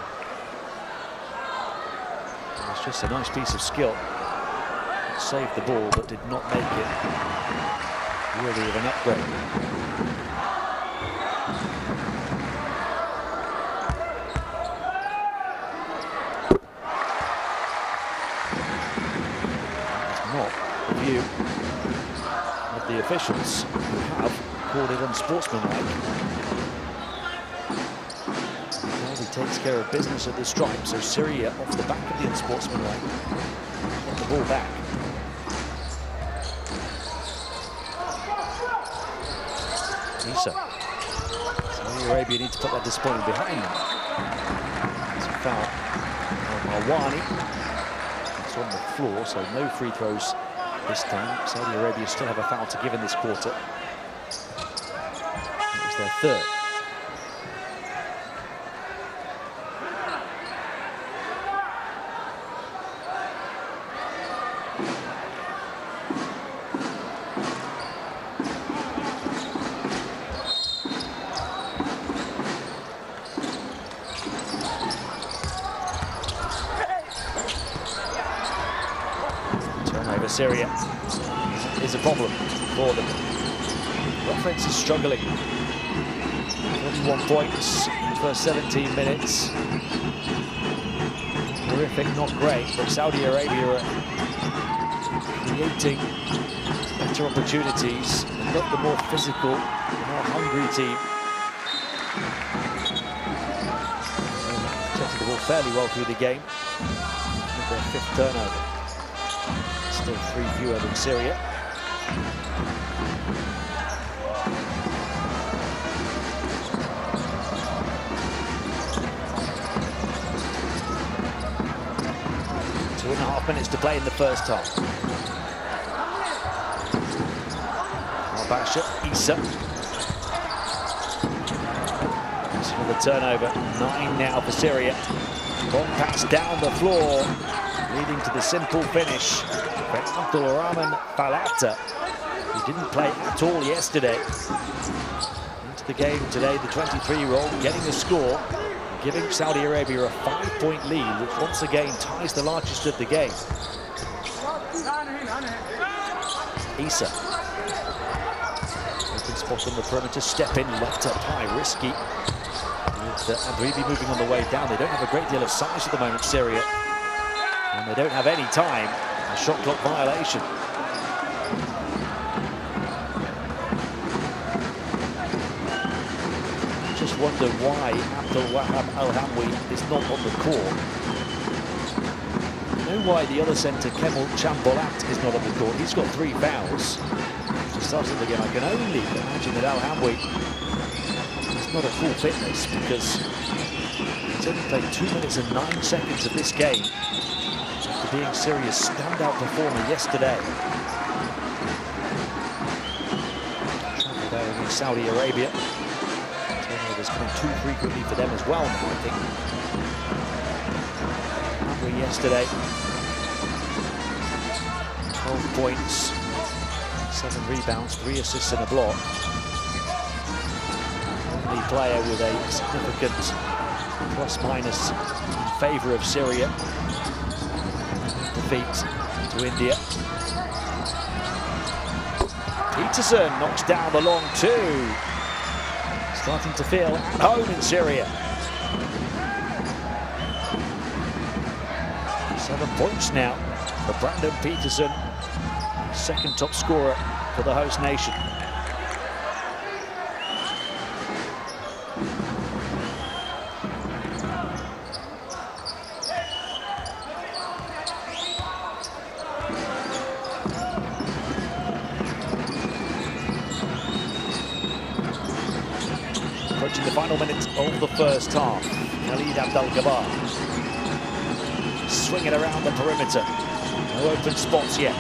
A: it's just a nice piece of skill. Saved the ball, but did not make it worthy of an upgrade. It's not the view of the officials who have called it unsportsmanlike. Takes care of business at the stripe, so Syria off the back of the unsportsmanlike. Get the ball back. Issa. Saudi Arabia need to put that disappointment behind them. It's a foul on Marwani. It's on the floor, so no free throws this time. Saudi Arabia still have a foul to give in this quarter. It was their 3rd. Syria is a problem for them. The offense is struggling. 21 points in the first 17 minutes. Horrific, not great, but Saudi Arabia are creating better opportunities. Not the more physical, the more hungry team. Protected the ball fairly well through the game. With their 5th turnover. still 3 fewer than Syria. Two and a half minutes to play in the first half. Al-Basha, Issa. The turnover, 9 now for Syria. Long pass down the floor, leading to the simple finish for Abdulrahman Falata, who didn't play at all yesterday. Into the game today, the 23-year-old getting a score, giving Saudi Arabia a 5-point lead, which once again ties the largest of the game. Issa. Open spot on the perimeter, step in, left up high, risky. Adribi moving on the way down. They don't have a great deal of size at the moment, Syria. And they don't have any time. A shot clock violation. Just wonder why Abdul Wahab Al-Hamwi is not on the court. I know why the other centre, Kemal Chambolat, is not on the court. He's got 3 fouls. To start the game, I can only imagine that Al-Hamwi not a full fitness, because he's only played 2 minutes and 9 seconds of this game after being Syria's standout performer yesterday. Travel there against Saudi Arabia. Turnovers coming too frequently for them as well now, I think. Yesterday, 12 points, 7 rebounds, 3 assists and a block. Player with a significant plus-minus in favour of Syria. Defeat to India. Peterson knocks down the long 2. Starting to feel at home in Syria. 7 points now for Brandon Peterson, second top scorer for the host nation. Approaching the final minutes of the first half. Khalid Abdel-Gabbar swinging around the perimeter. No open spots yet.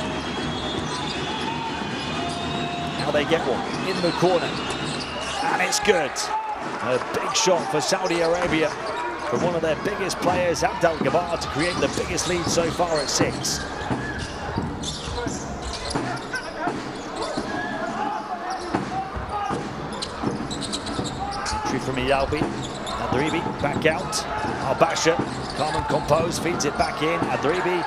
A: Now they get one in the corner. And it's good. A big shot for Saudi Arabia from one of their biggest players, Abdel-Gabbar, to create the biggest lead so far at 6. From Iyalbi, Adribi back out, Al-Basha, calm and composed, feeds it back in, Adribi,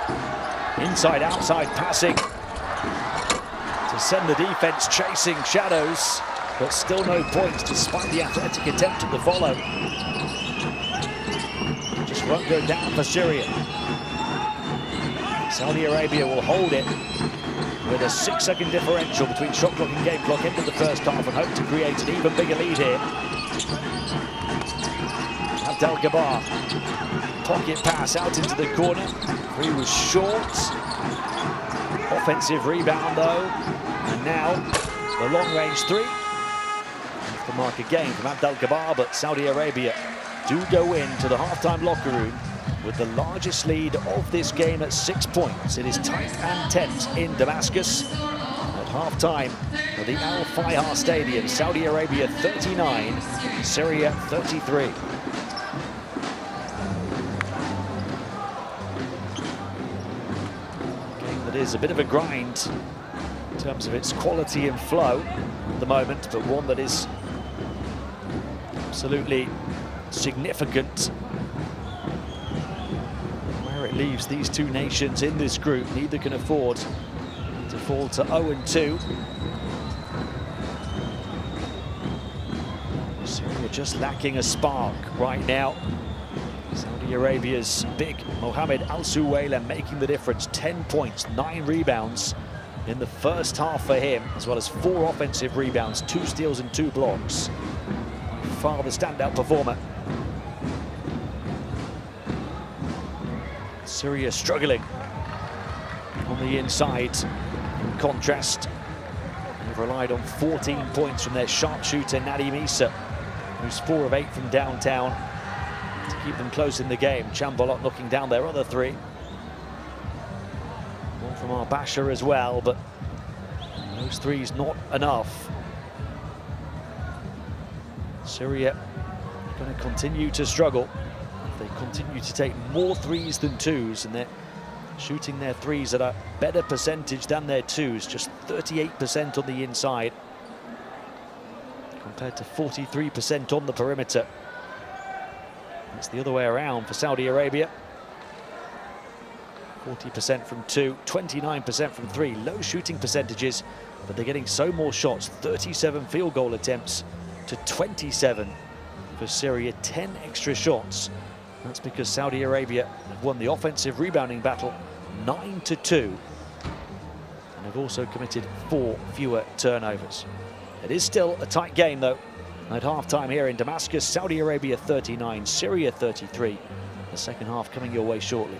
A: inside outside passing to send the defense chasing shadows, but still no points despite the athletic attempt at the follow. Just won't go down for Syria. Saudi Arabia will hold it with a 6-second differential between shot clock and game clock into the first half and hope to create an even bigger lead here. Abdel-Gabbar, pocket pass out into the corner. 3 was short. Offensive rebound though. And now the long range 3. Off the mark again from Abdel-Gabbar, but Saudi Arabia do go into the halftime locker room with the largest lead of this game at 6 points. It is tight and tense in Damascus. At halftime at the Al Fayha Stadium, Saudi Arabia 39, Syria 33. It is a bit of a grind in terms of its quality and flow at the moment, but one that is absolutely significant. Where it leaves these two nations in this group, neither can afford to fall to 0-2. Syria just lacking a spark right now. Saudi Arabia's big Mohamed Al-Suwaila making the difference. 10 points, 9 rebounds in the first half for him, as well as 4 offensive rebounds, 2 steals and 2 blocks. By far the standout performer. Syria struggling on the inside. In contrast, they've relied on 14 points from their sharpshooter Nadim Issa, who's 4 of 8 from downtown to keep them close in the game. Chambolot knocking down their other 3. One from Arbasha as well, but those 3s not enough. Syria are going to continue to struggle. They continue to take more 3s than 2s, and they're shooting their 3s at a better percentage than their 2s, just 38% on the inside compared to 43% on the perimeter. It's the other way around for Saudi Arabia. 40% from 2, 29% from 3. Low shooting percentages, but they're getting so more shots. 37 field goal attempts to 27 for Syria, 10 extra shots. That's because Saudi Arabia have won the offensive rebounding battle 9-2, and have also committed 4 fewer turnovers. It is still a tight game though. At half-time here in Damascus, Saudi Arabia 39, Syria 33. The second half coming your way shortly.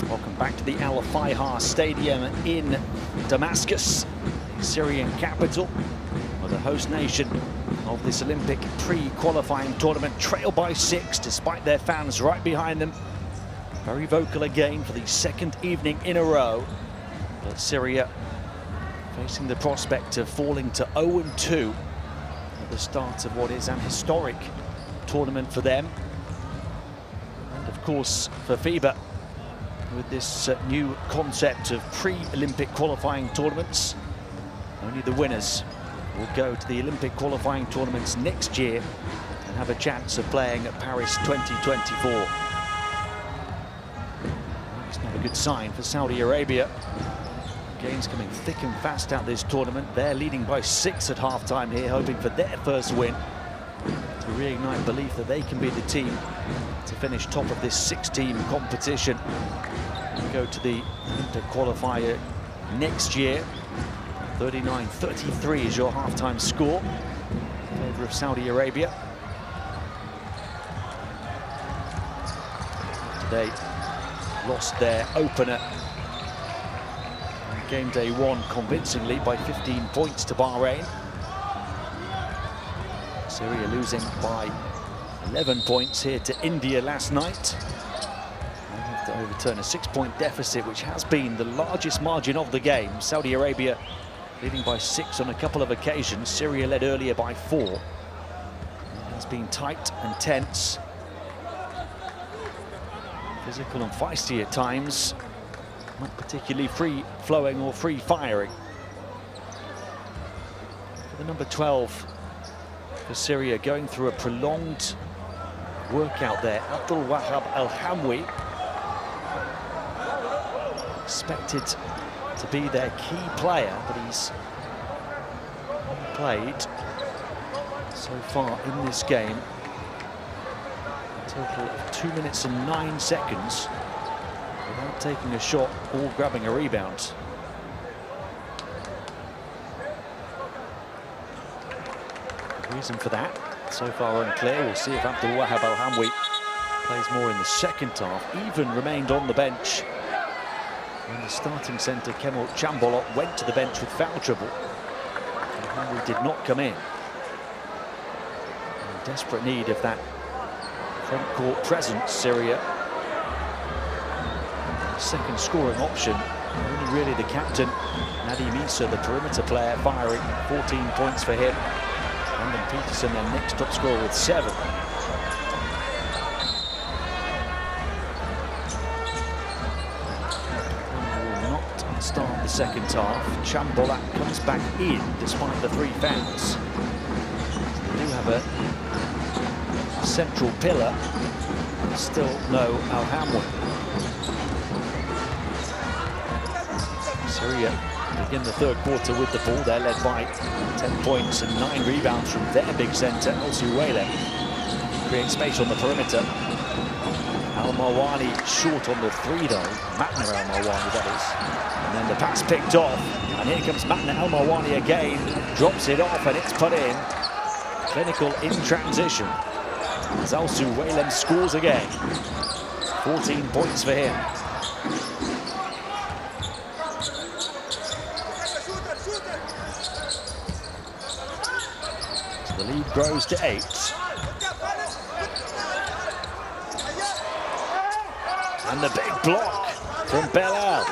A: Welcome back to the Al Fayha Stadium in Damascus, the Syrian capital, where the host nation of this Olympic pre-qualifying tournament trail by 6 despite their fans right behind them. Very vocal again for the second evening in a row, but Syria facing the prospect of falling to 0-2 at the start of what is an historic tournament for them, and of course for FIBA, with this new concept of pre-Olympic qualifying tournaments. Only the winners will go to the Olympic qualifying tournaments next year and have a chance of playing at Paris 2024. It's not a good sign for Saudi Arabia. Games coming thick and fast out this tournament. They're leading by 6 at half-time here, hoping for their first win to reignite belief that they can be the team to finish top of this 6-team competition and go to the Olympic qualifier next year. 39-33 is your half-time score in favour of Saudi Arabia. Today lost their opener on game day 1 convincingly by 15 points to Bahrain. Syria losing by 11 points here to India last night. They have to overturn a 6-point deficit, which has been the largest margin of the game. Saudi Arabia leading by 6 on a couple of occasions. Syria led earlier by 4. It has been tight and tense, physical and feisty at times, not particularly free-flowing or free-firing. For the number 12 for Syria, going through a prolonged workout there, Abdul Wahab Al-Hamwi, expected to be their key player, but he's played so far in this game a total of 2 minutes and 9 seconds without taking a shot or grabbing a rebound. The reason for that so far unclear. We'll see if Abdul Wahab Al-Hamwi plays more in the second half. Even remained on the bench when the starting centre Kemal Chambolot went to the bench with foul trouble. Al-Hamwi did not come in. In desperate need of that front court presence, Syria. Second scoring option, only really the captain, Nadim Issa, the perimeter player, firing 14 points for him. And then Peterson, their next top scorer, with 7. Will not start the second half. Chambolat comes back in despite the 3 fouls. They do have a central pillar, but still no Al-Hamwi. Syria begin the third quarter with the ball. They're led by 10 points and 9 rebounds from their big centre, Al-Suwaila. Create space on the perimeter. Al-Mawali short on the 3 though. Matna Al-Mawali, that is. And then the pass picked off. And here comes Matna El-Mawani again, drops it off and it's put in. Clinical in transition. Zalsu Walem scores again. 14 points for him. So the lead grows to 8. And the big block from Belal.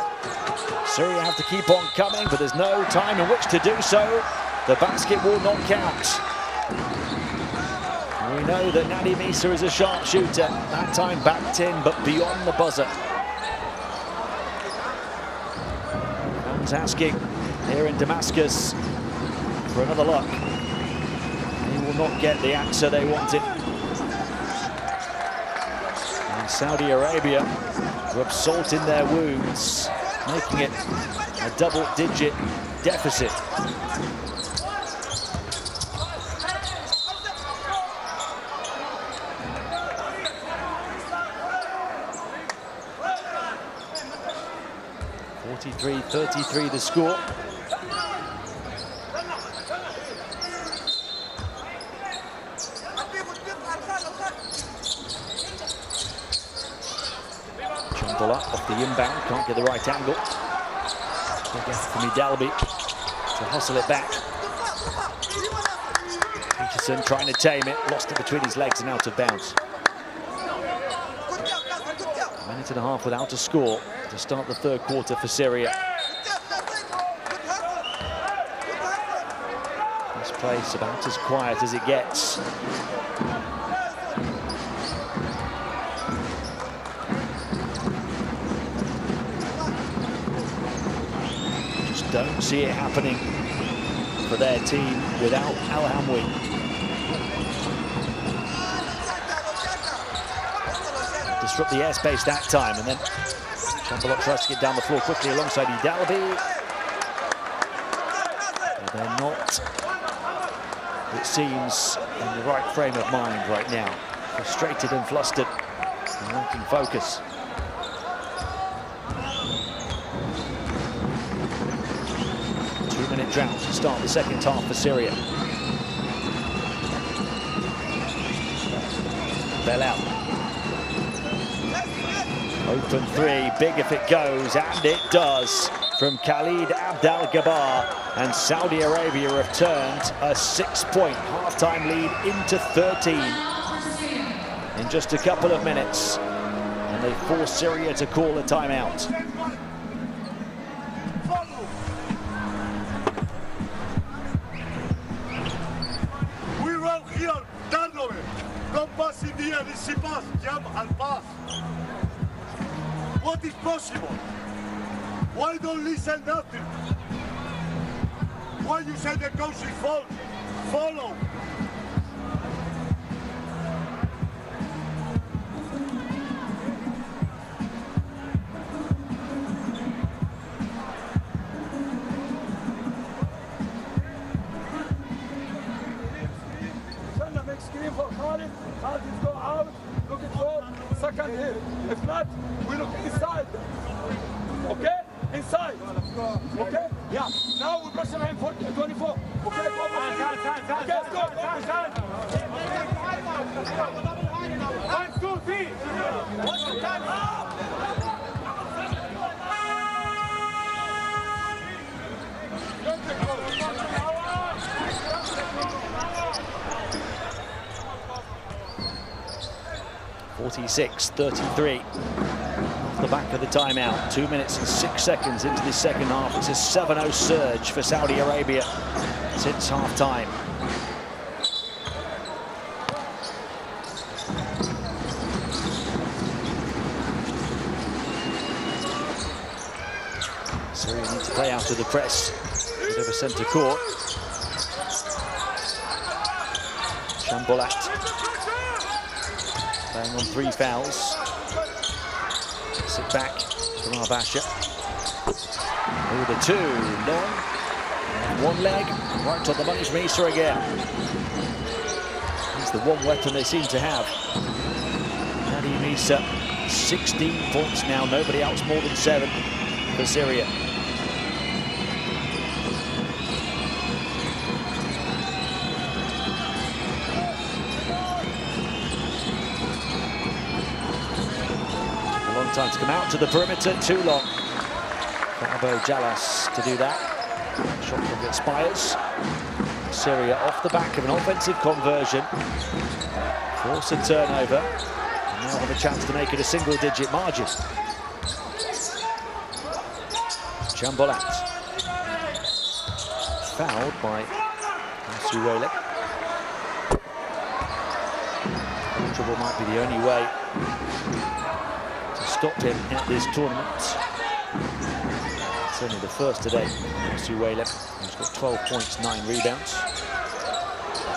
A: Syria have to keep on coming, but there's no time in which to do so. The basket will not count. We know that Nadim Issa is a sharpshooter. That time backed in, but beyond the buzzer. Fans asking here in Damascus for another look. He will not get the answer they wanted. And Saudi Arabia rub salt in their wounds, making it a double-digit deficit. .33 the score. Jumble up off the inbound, can't get the right angle. Big effort from Idalbi to hustle it back. Peterson trying to tame it, lost it between his legs and out of bounds. A minute and a half without a score to start the third quarter for Syria. This place about as quiet as it gets. Just don't see it happening for their team without Al Hamwi. Disrupt the airspace that time, and then Chambalot tries to get down the floor quickly alongside Idalbi. But they're not, it seems, in the right frame of mind right now. Frustrated and flustered and lacking focus. Two-minute drought to start the second half for Syria. Belal. Open three, big if it goes, and it does, from Khalid Abdel-Gabbar. And Saudi Arabia have turned a 6-point halftime lead into 13 in just a couple of minutes. And they force Syria to call a timeout.
B: We run here, turnover. Don't pass in the air, it's pass, jump and pass. What is possible? Why don't listen nothing? Why you say the coach is fault? Follow. Make screen for Khalid. Khalid go out. Look at goal. Second here. If not, we look inside. Okay? Inside. Okay? Yeah. Now we pressure him for 24. Okay? Okay, let's go. 1, 2, 3. 1, 2, 3.
A: 46-33 off the back of the timeout. 2 minutes and 6 seconds into this second half. It's a 7-0 surge for Saudi Arabia since half-time. Syria need to play out of the press. Bit of a centre court. Chambolat playing on 3 fouls. Sit back from Arbasha. Oh, the 2 long. And 1 leg right on the money from Issa again. He's the one weapon they seem to have. Nadim Issa, 16 points now. Nobody else more than 7 for Syria. time to come out to the perimeter, too long. Fabo Jalas to do that. Shot clock expires. Syria off the back of an offensive conversion. Force a turnover. And now have a chance to make it a single-digit margin. Chambolat. Fouled by Suwele. Trouble might be the only way to stop him at this tournament. It's only the first today. Suwele, who's got 12 points, 9 rebounds.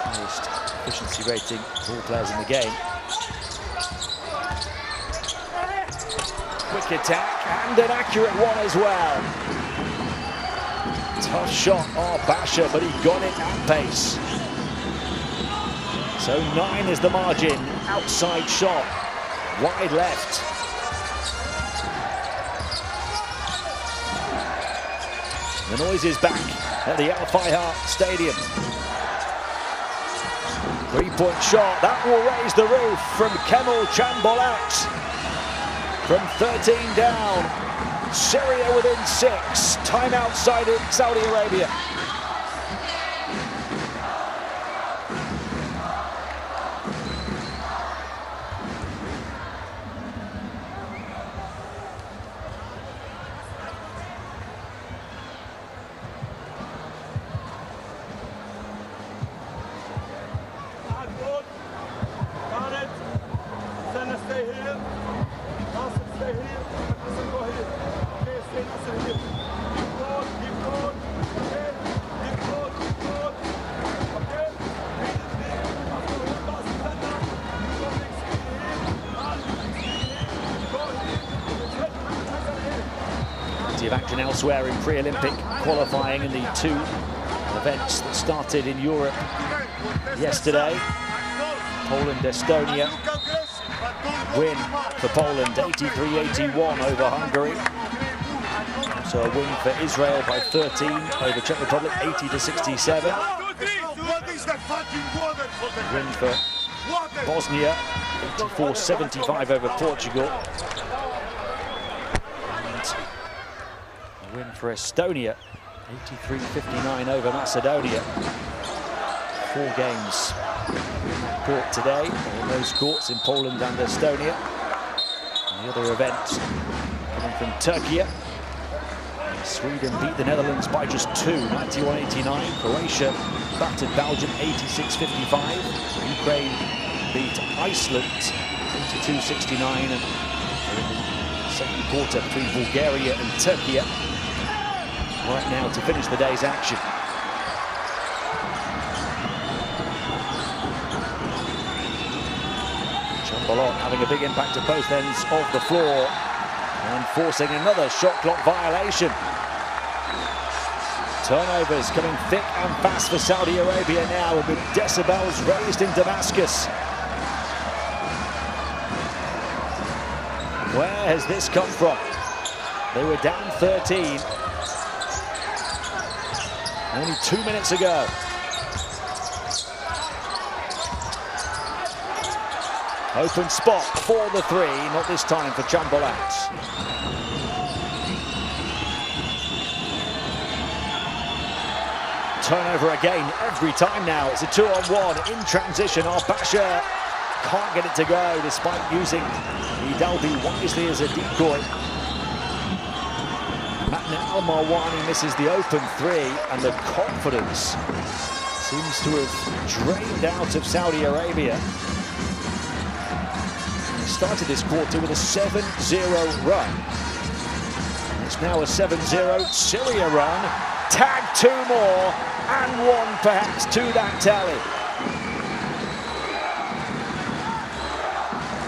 A: Highest efficiency rating of all players in the game. Quick attack and an accurate one as well. Tough shot, Basha, but he got it at pace. So 9 is the margin. Outside shot, wide left. The noise is back at the Al Fayha Stadium. Three-point shot, that will raise the roof from Kemal Chambolat. From 13 down, Syria within 6. Time outside Saudi Arabia. Of action elsewhere in pre-Olympic qualifying in the 2 events that started in Europe yesterday. Poland, Estonia. Win for Poland, 83-81 over Hungary. So a win for Israel by 13 over Czech Republic, 80-67. Win for Bosnia, 84-75 over Portugal. Win for Estonia, 83-59 over Macedonia. 4 games in that court today, all those courts in Poland and Estonia. And the other event coming from Turkey. Sweden beat the Netherlands by just 2, 91-89. Croatia battered Belgium, 86-55. Ukraine beat Iceland, 82-69. And in the second quarter between Bulgaria and Turkey. Right now to finish the day's action. Chambolat having a big impact at both ends of the floor and forcing another shot clock violation. Turnovers coming thick and fast for Saudi Arabia now, with decibels raised in Damascus. Where has this come from? They were down 13. Only 2 minutes ago. Open spot for the 3, not this time for Chambolat. Turnover again, every time now. It's a 2-on-1 in transition. Basha can't get it to go despite using Hidalbi wisely as a decoy. Al-Marwani misses the open 3, and the confidence seems to have drained out of Saudi Arabia. They started this quarter with a 7-0 run. It's now a 7-0 Syria run. Tag 2 more, and 1 perhaps to that tally.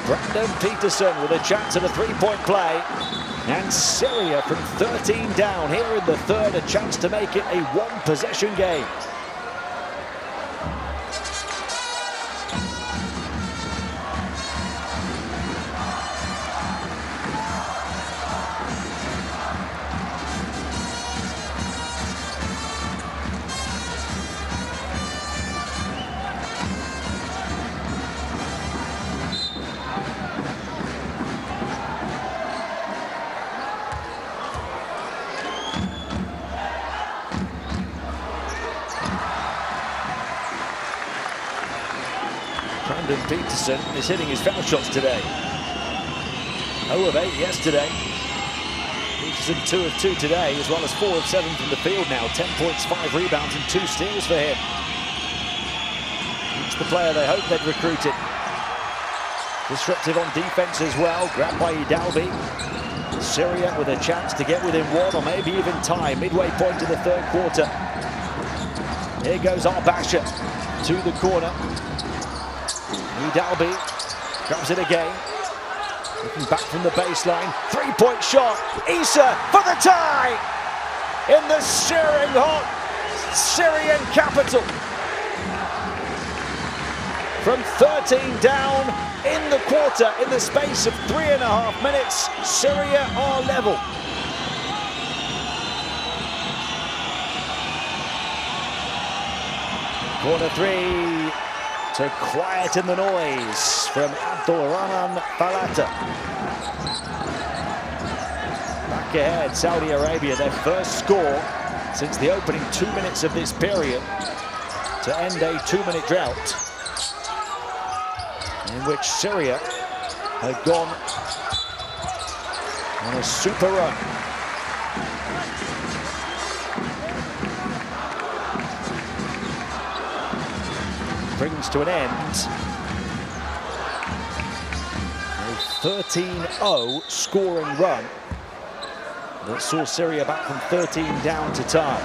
A: Brandon Peterson with a chance at a 3-point play. And Syria from 13 down here in the 3rd, a chance to make it a 1-possession game. Brandon Peterson is hitting his foul shots today. 0 of 8 yesterday. Peterson 2 of 2 today, as well as 4 of 7 from the field now. 10 points, 5 rebounds, and 2 steals for him. He's the player they hoped they'd recruited. Disruptive on defense as well, grabbed by Idalbi. Syria with a chance to get within 1 or maybe even tie, midway point of the third quarter. Here goes Arbasha to the corner. Idalbi grabs it again. Looking back from the baseline, 3-point shot. Issa for the tie in the searing hot Syrian capital. From 13 down in the quarter, in the space of 3.5 minutes, Syria are level. Corner 3 to quieten the noise from Abdulrahman Falata. Back ahead, Saudi Arabia, their first score since the opening 2 minutes of this period to end a 2-minute drought, in which Syria had gone on a super run. Brings to an end a 13-0 scoring run that saw Syria back from 13 down to tie.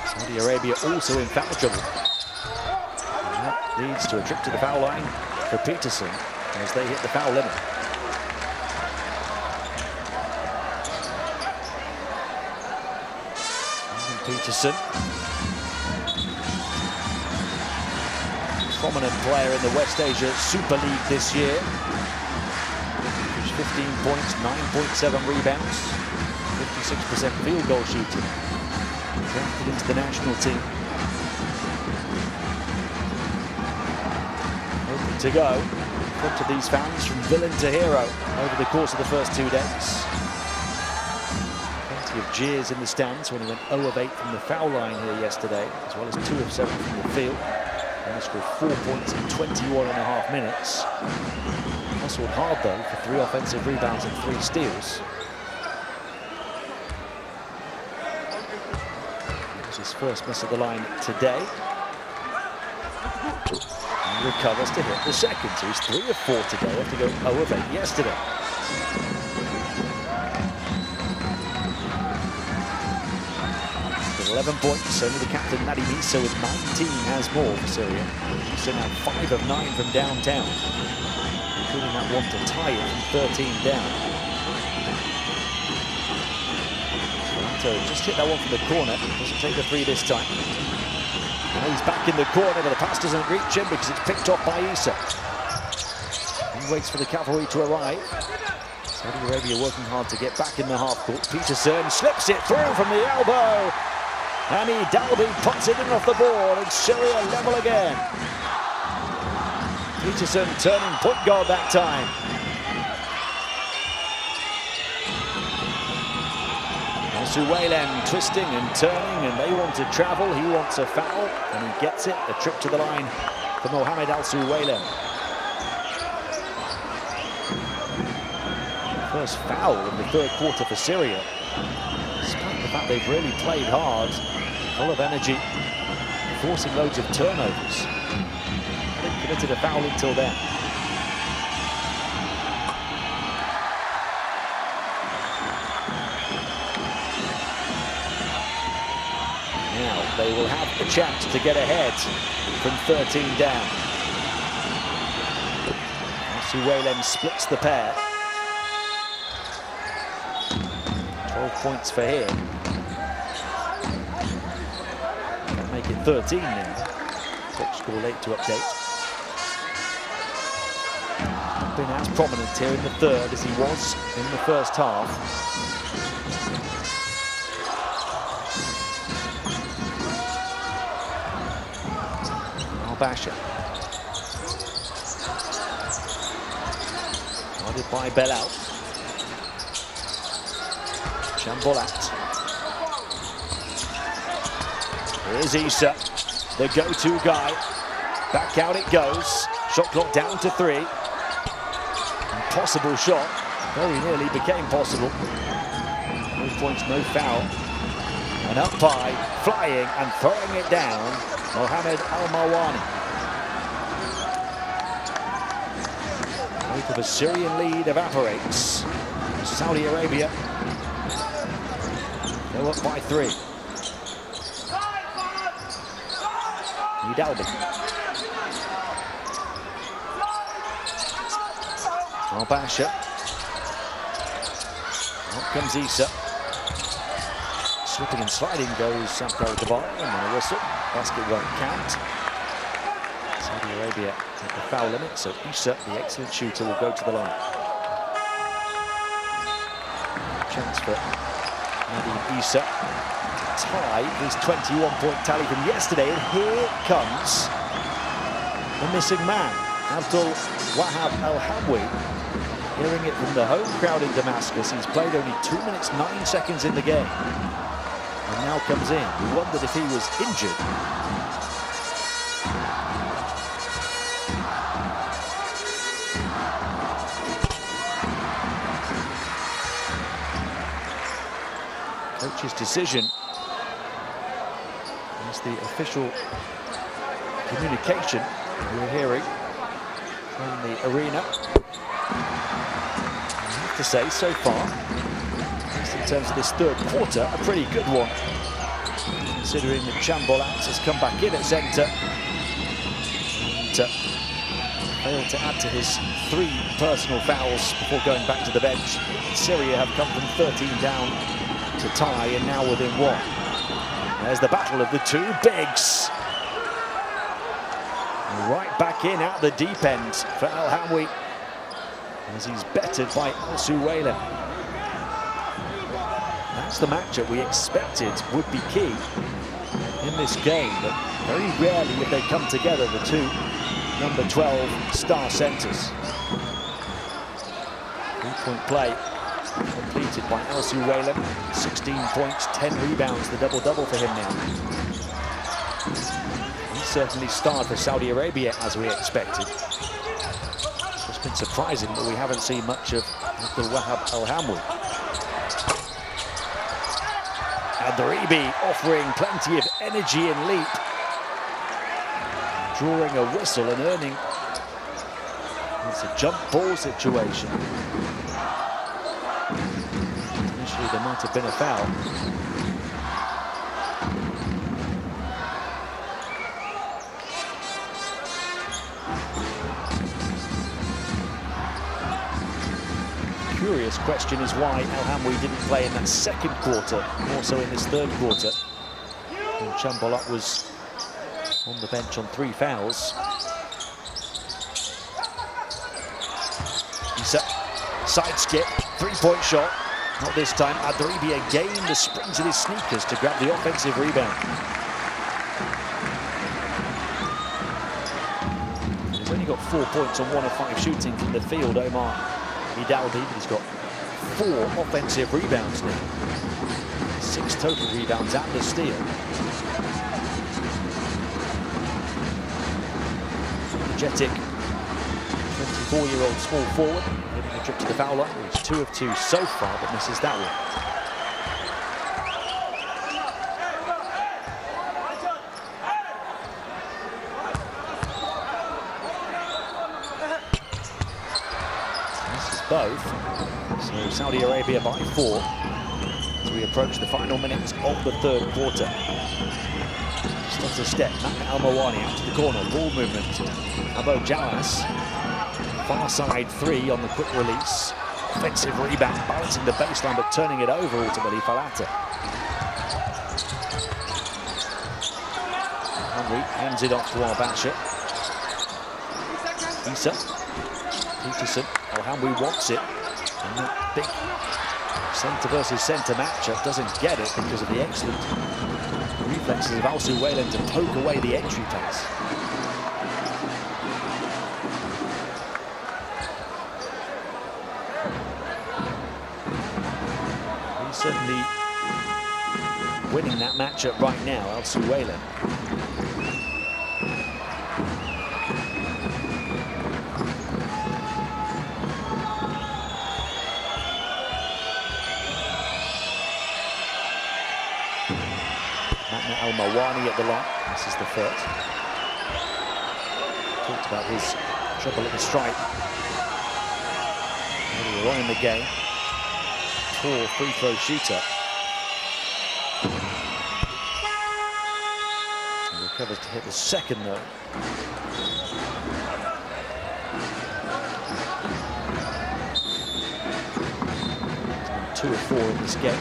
A: Saudi Arabia also in foul trouble. And that leads to a trip to the foul line for Peterson as they hit the foul limit. Peterson, prominent player in the West Asia Super League this year. 15 points, 9.7 rebounds, 56% field goal shooting. Drafted into the national team. Open to go. Front of these fans from villain to hero over the course of the first 2 days. Of jeers in the stands when he went 0 of 8 from the foul line here yesterday, as well as 2 of 7 from the field. And he scored 4 points in 21.5 minutes. Hustled hard though for 3 offensive rebounds and 3 steals. It was his first miss at the line today. And recovers to hit the second, so he's 3 of 4 today after going 0 of 8 yesterday. 11 points, only the captain Nadim Issa with 19 has more for Syria. Issa now 5 of 9 from downtown, including that one to tie it from 13 down. So just hit that one from the corner, doesn't take the 3 this time. Now he's back in the corner, but the pass doesn't reach him because it's picked off by Issa. He waits for the cavalry to arrive. Saudi Arabia working hard to get back in the half court. Peterson slips it through from the elbow. And Idalbi puts it in off the board, and Syria level again. Peterson turning point guard that time. Suwailem twisting and turning, and they want to travel. He wants a foul, and he gets it. A trip to the line for Mohamed Al-Suwailem. First foul in the third quarter for Syria. Despite the fact they've really played hard, full of energy, forcing loads of turnovers. They committed a foul until then. Now they will have the chance to get ahead from 13 down. Suwailem splits the pair. 12 points for him. Make it 13 now. Box score late to update. Not been as prominent here in the third as he was in the first half. Al-Basha. Guarded by Belal. Chambolat. Here's Issa, the go-to guy. Back out it goes. Shot clock down to 3. Impossible shot. Very nearly became possible. No points, no foul. And up high, flying and throwing it down, Mohamed Al-Marwani. Hope of a Syrian lead evaporates. Saudi Arabia go up by 3. Nidalbi. Al-Basha. Out comes Issa. Slipping and sliding goes Samko Dubai, and then a whistle. Basket won't count. Saudi Arabia at the foul limit, so Issa, the excellent shooter, will go to the line. Chance for Nadim Issa to tie his 21-point tally from yesterday, and here comes the missing man, Abdul Wahab Al-Hamwi. Hearing it from the home crowd in Damascus, he's played only 2 minutes 9 seconds in the game, and now comes in. We wondered if he was injured. Coach's decision is the official communication we're hearing from the arena. I have to say, so far, at least in terms of this third quarter, a pretty good one, considering that Chambolat has come back in at centre and failed to add to his 3 personal fouls before going back to the bench. Syria have come from 13 down to tie, and now within 1. There's the battle of the 2 bigs. Right back in at the deep end for Al-Hamwi, as he's bettered by Al-Suwaila. That's the matchup we expected would be key in this game, but very rarely if they come together, the 2 number 12 star centres. 3-point play completed by Al-Suwaila. 16 points, 10 rebounds, the double-double for him now. He certainly starred for Saudi Arabia as we expected. It's been surprising that we haven't seen much of Abdul Wahab Al-Hamwi. Adribi offering plenty of energy and leap, drawing a whistle and earning. It's a jump ball situation. Initially there might have been a foul. Curious question is why Al-Hamwi didn't play in that second quarter, more so in this third quarter. And Chambolat was on the bench on 3 fouls. Issa, side skip, 3-point shot. Not this time. Adribi again, the springs of his sneakers to grab the offensive rebound. He's only got 4 points on 1 of 5 shooting from the field, Omar Nidalbi, but he's got 4 offensive rebounds now. 6 total rebounds and a steal. Energetic 24-year-old small forward, getting a trip to the foul line. He's 2 of 2 so far, but misses that one. Both. So Saudi Arabia by 4 as we approach the final minutes of the third quarter. Just a step, Mohamed Al-Marwani out to the corner, ball movement. Abo Jawas, far side 3 on the quick release. Offensive rebound, balancing the baseline but turning it over ultimately, Falata. Henry hands it off to Al-Basha. Issa. Peterson, Al-Hamwi wants it, and that big centre versus centre matchup doesn't get it because of the excellent reflexes of Al-Suwaila to poke away the entry pass. Certainly winning that matchup right now, Al-Suwaila. Al-Mawani at the line. This is the first. Talked about his trouble at the stripe earlier on in the game. Poor free throw shooter. And recovers to hit the second though. He's 2 of 4 in this game.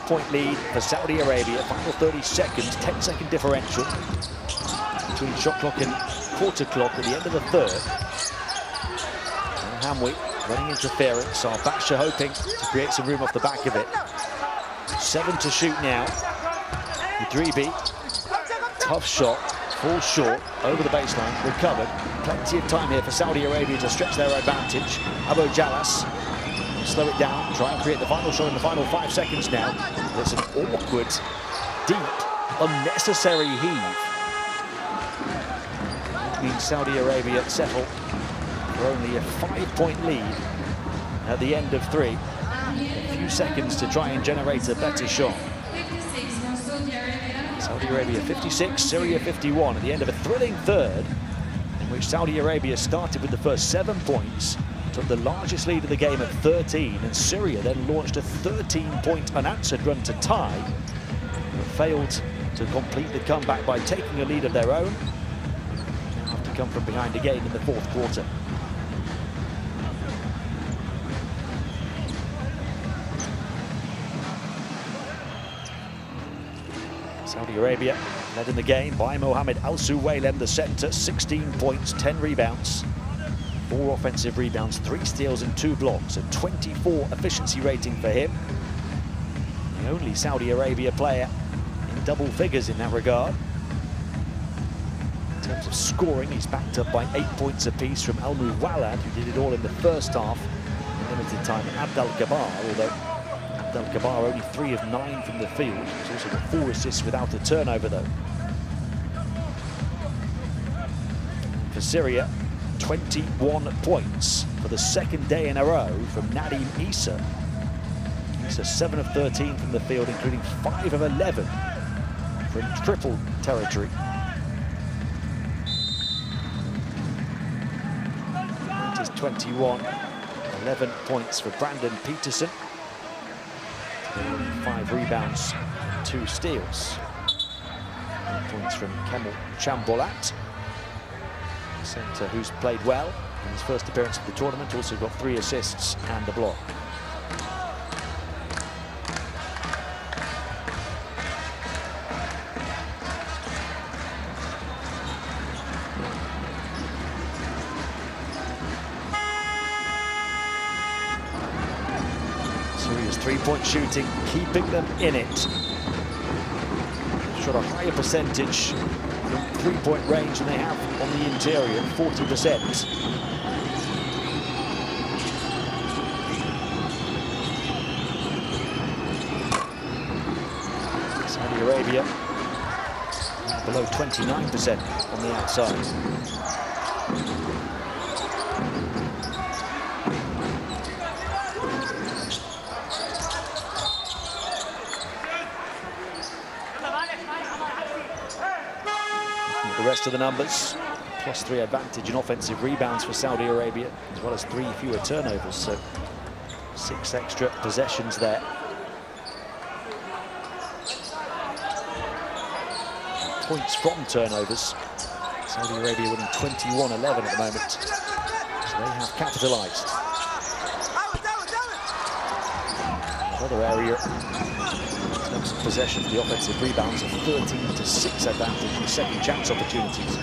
A: Point lead for Saudi Arabia, final 30 seconds, 10-second differential between shot clock and quarter clock at the end of the third. And Hamwi running interference, Al-Basha hoping to create some room off the back of it. 7 to shoot now. The 3B, tough shot, falls short, over the baseline, recovered. Plenty of time here for Saudi Arabia to stretch their advantage. Abu Jalas, slow it down, try and create the final shot in the final 5 seconds now. It's an awkward, deep, unnecessary heave. It means Saudi Arabia settle for only a 5-point lead at the end of 3. A few seconds to try and generate a better shot. Saudi Arabia 56, Syria 51 at the end of a thrilling third in which Saudi Arabia started with the first 7 points. Took the largest lead of the game at 13, and Syria then launched a 13-point unanswered run to tie, but failed to complete the comeback by taking a lead of their own. Now have to come from behind again in the 4th quarter. Saudi Arabia led in the game by Mohammed Al-Suwaila, the centre, 16 points, 10 rebounds. 4 offensive rebounds, 3 steals and 2 blocks, a 24 efficiency rating for him. The only Saudi Arabia player in double figures in that regard. In terms of scoring, he's backed up by 8 points apiece from Al-Muwallad, who did it all in the first half in limited time. Abdel-Jabbar, although Abdel-Jabbar only 3 of 9 from the field. He's also got 4 assists without a turnover though. For Syria, 21 points for the 2nd day in a row from Nadim Issa. Issa 7 of 13 from the field, including 5 of 11 from triple territory. It is 21, 11 points for Brandon Peterson. 5 rebounds, 2 steals. 8 points from Kemal Chambolat, centre who's played well in his first appearance of the tournament, also got 3 assists and a block. Syria's 3-point shooting, keeping them in it. Shot a higher percentage from 3-point range than they have on the interior, 40%. Saudi Arabia below 29% on the outside. The rest of the numbers, +3 advantage in offensive rebounds for Saudi Arabia, as well as 3 fewer turnovers, so 6 extra possessions there. Points from turnovers, Saudi Arabia winning 21-11 at the moment, so they have capitalised. Another area in terms of possession for the offensive rebounds, a 13-6 advantage in second chance opportunities.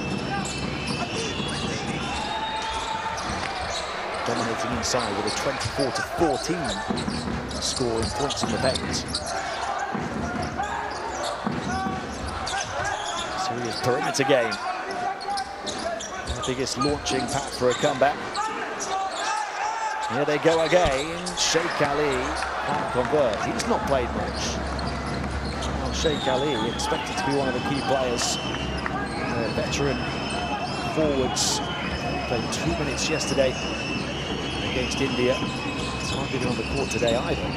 A: Dominating inside with a 24-14 score in points in the paint. Syria's perimeter game. The biggest launching pad for a comeback. Here they go again. Sheikh Ali can't convert. He's not played much. Well, Sheikh Ali expected to be one of the key players. Veteran forwards. He played 2 minutes yesterday against India. It's not getting on the court today either.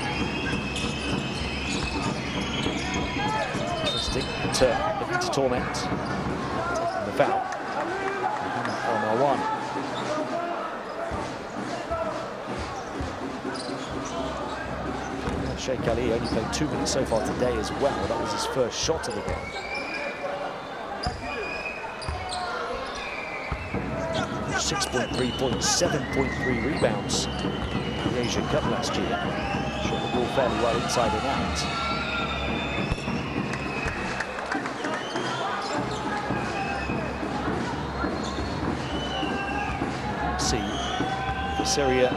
A: Interesting turn, looking to torment. Taking the foul. On 1. Sheikh Ali only played 2 minutes so far today as well. That was his first shot of the game. 6.3 points, 7.3 rebounds in the Asia Cup last year. Shot the ball fairly well inside and out. See for Syria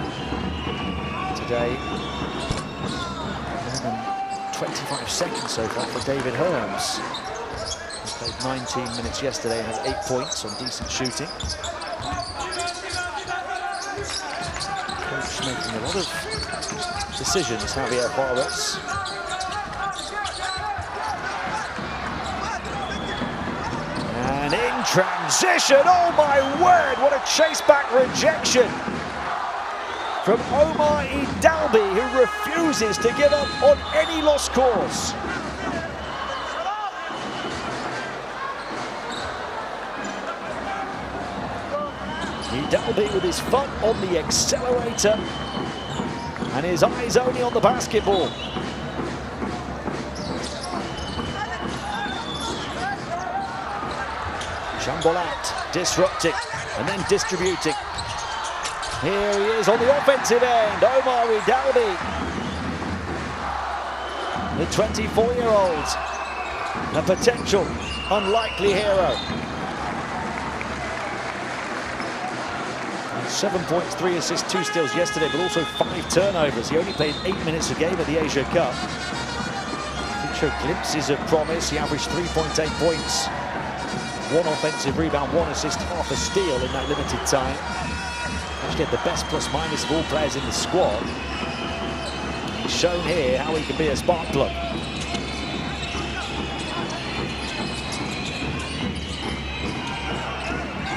A: today. 25 seconds so far for David Holmes. He played 19 minutes yesterday and had 8 points on decent shooting. Coach making a lot of decisions, Javier Juarez. And in transition, oh my word, what a chase back rejection from Omar Idalbi, who refuses to give up on any lost cause. Idalbi with his foot on the accelerator and his eyes only on the basketball. Chambolat disrupting and then distributing. Here he is on the offensive end, Omar Idalbi. The 24-year-old, a potential unlikely hero. 7 points, 3 assists, 2 steals yesterday, but also 5 turnovers. He only played 8 minutes a game at the Asia Cup. He showed glimpses of promise. He averaged 3.8 points, 1 offensive rebound, 1 assist, half a steal in that limited time. Actually had the best plus-minus of all players in the squad. He's shown here how he can be a spark plug.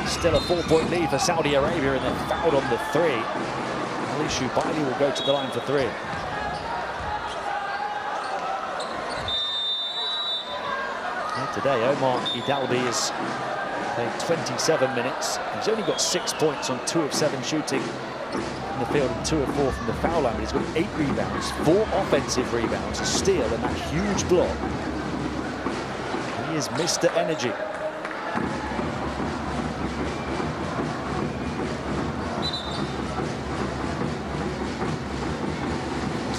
A: Still a 4-point lead for Saudi Arabia, and they're fouled on the 3. Ali Shubaili will go to the line for 3. And today, Omar Idalbi has played 27 minutes. He's only got 6 points on 2 of 7 shooting in the field and 2 of 4 from the foul line, but he's got 8 rebounds, 4 offensive rebounds, a steal, and that huge block. He is Mr. Energy.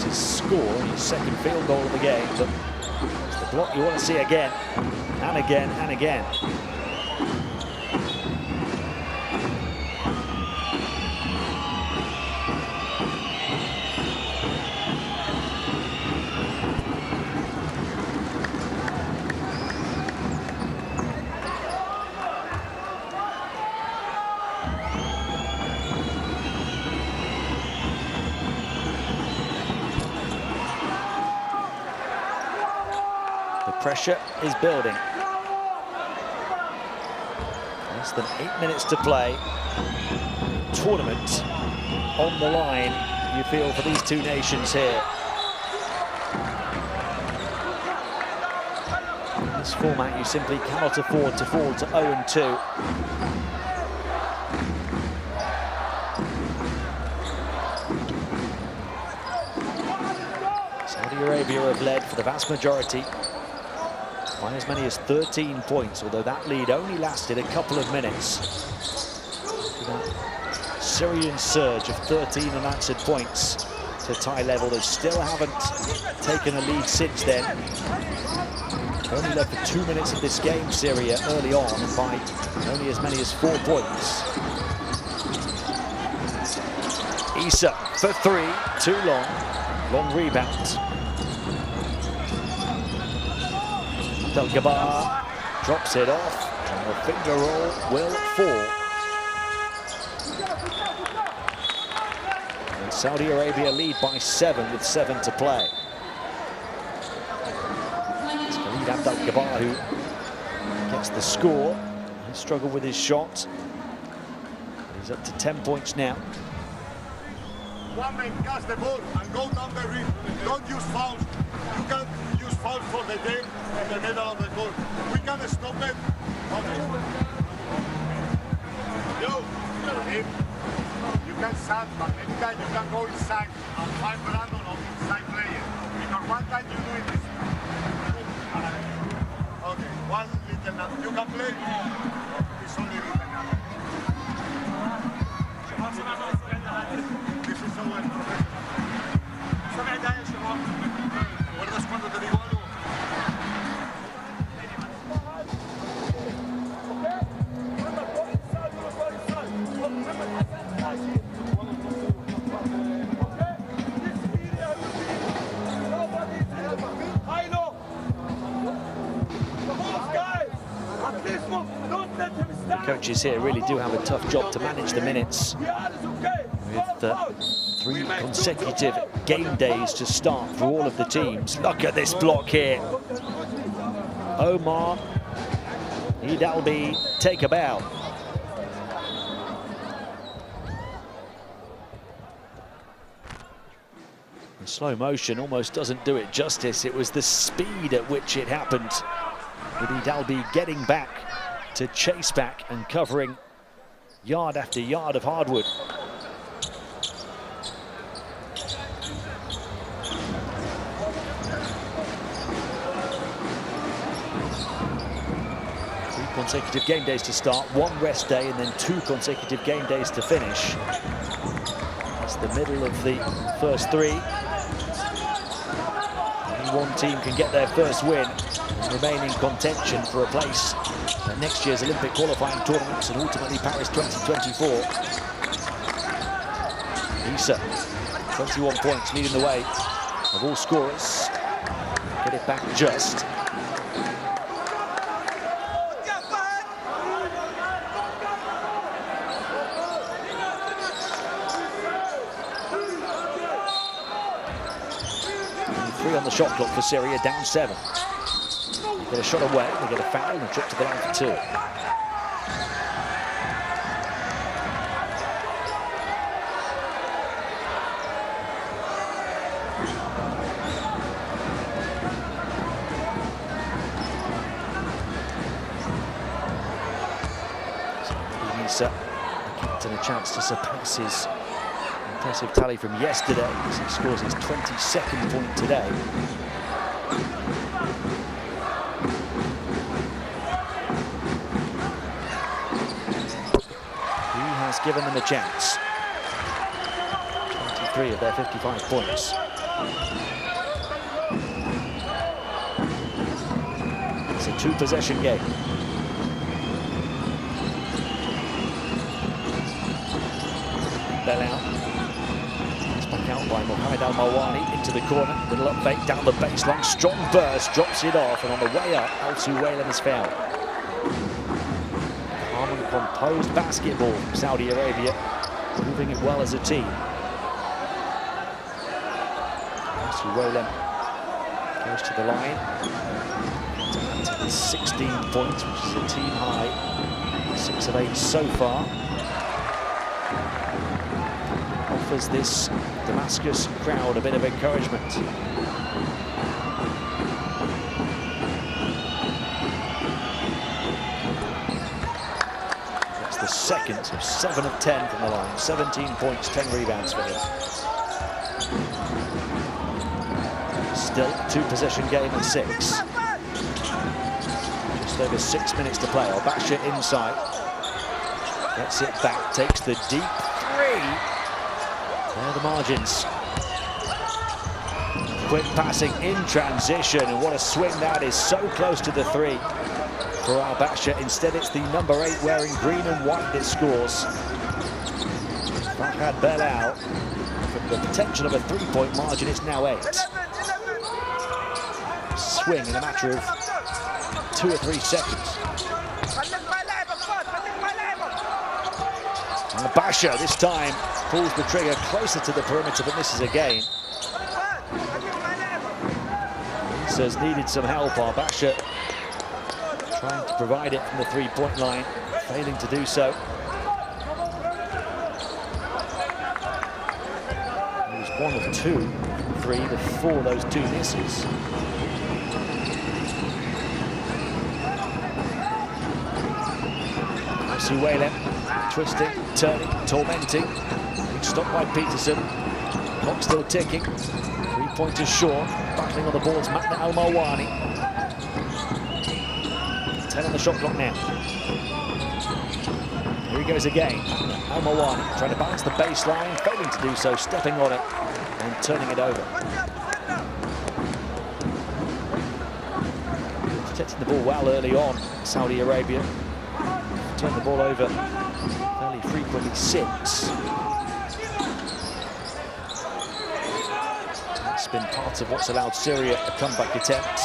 A: His score, his second field goal of the game, but it's the block you want to see again and again and again. Pressure is building. Less than 8 minutes to play. Tournament on the line, you feel, for these two nations here. In this format, you simply cannot afford to fall to 0-2. Saudi Arabia have led for the vast majority by as many as 13 points, although that lead only lasted a couple of minutes. That Syrian surge of 13 unanswered points to tie level. They still haven't taken a lead since then. Only led for 2 minutes of this game, Syria, early on, by only as many as 4 points. Issa for 3, too long. Long rebound. Del Gabar drops it off. And the finger roll will fall. And Saudi Arabia lead by 7 with 7 to play. It's Khalid Abdel-Jabbar who gets the score. He struggled with his shot. He's up to 10 points now.
C: One man catch the ball and go down the rim. Don't use fouls. You can use fouls for the game in the middle of the court. We can stop it. Okay. You can stand, but anytime you can go inside and find Brandon or inside player. Because one time you do it. Okay, one little now. You can play. It's only written now. This is so well professional. ¿Recuerdas cuando te digo algo?
A: The coaches here really do have a tough job to manage the minutes with 3 consecutive game days to start for all of the teams. Look at this block here. Omar Hidalbi, take a bow. The slow motion almost doesn't do it justice. It was the speed at which it happened, with Hidalbi getting back to chase back and covering yard after yard of hardwood. Consecutive game days to start, 1 rest day, and then 2 consecutive game days to finish. That's the middle of the first 3. Only one team can get their first win and remain in contention for a place at next year's Olympic qualifying tournaments and ultimately Paris 2024. Issa, 21 points, leading the way of all scorers. Get it back just. On the shot clock for Syria, down 7. They get a shot away, they get a foul and a trip to the line for 2. So Issa, the captain, a chance to surpass his impressive tally from yesterday as he scores his 22nd point today. He has given them a chance. 23 of their 55 points. It's a 2-possession game. Bell out. Out by Mohamed Al-Mawani into the corner, little up fake down the baseline, strong burst, drops it off, and on the way up, Al-Suwailam is fouled. Calm and composed basketball from Saudi Arabia, moving it well as a team. Al-Suwailam goes to the line, to 16 points, which is a team high, 6 of 8 so far. Offers this Damascus crowd a bit of encouragement. That's the second, so 7 of 10 from the line. 17 points, 10 rebounds for him. Still a 2-possession game at 6. Just over 6 minutes to play. Al-Basha inside. Gets it back, takes the deep 3. There are the margins. Quick passing in transition, and what a swing that is. So close to the 3 for Al-Basha. Instead, it's the number 8 wearing green and white that scores. Fahad Belal, from the potential of a 3-point margin, it's now 8. Swing in a matter of 2 or 3 seconds. Basha this time pulls the trigger closer to the perimeter but misses again. Isa's needed some help. Basha trying to provide it from the three-point line, failing to do so. He was 1 of 2 from 3 before those 2 misses. Suwele twisting, turning, tormenting. Big stop by Peterson. Clock still ticking. Three-pointers short. Battling on the boards, Matna Al-Marwani. 10 on the shot clock now. Here he goes again. Al-Marwani trying to balance the baseline, failing to do so, stepping on it and turning it over. Protecting the ball well early on, Saudi Arabia. Turn the ball over fairly frequently since. That's been part of what's allowed Syria a comeback attempt.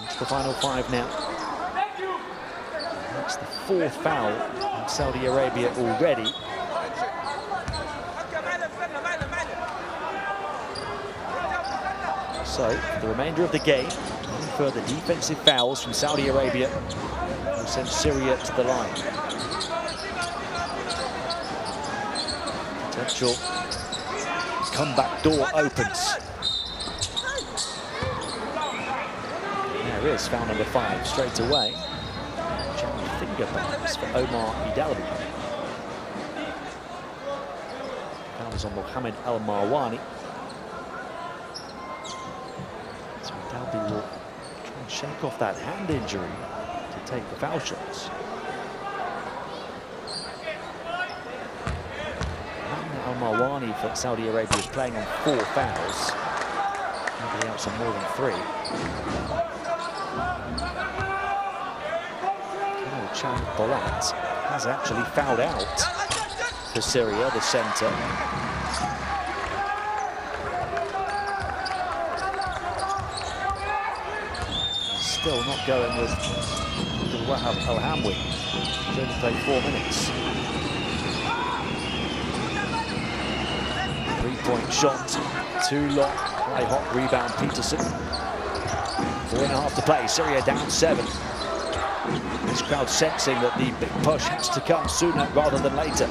A: It's the final 5 now. That's the 4th foul in Saudi Arabia already. So, for the remainder of the game, any further defensive fouls from Saudi Arabia will send Syria to the line. Potential comeback door opens. There is foul number 5 straight away. Jamming finger perhaps for Omar Idalbi. Foul is on Mohammed Al-Marwani. So Idalbi will try and shake off that hand injury to take the foul shots. Al-Marwani for Saudi Arabia is playing on 4 fouls. Nobody else on more than 3. Chan Bolat has actually fouled out for Syria, the centre. Still not going with Wahab Al-Hamwi. He's only played 4 minutes. 3-point shot, too long, high hot rebound Peterson. 4.5 to play, Syria down 7. This crowd sensing that the big push has to come sooner rather than later.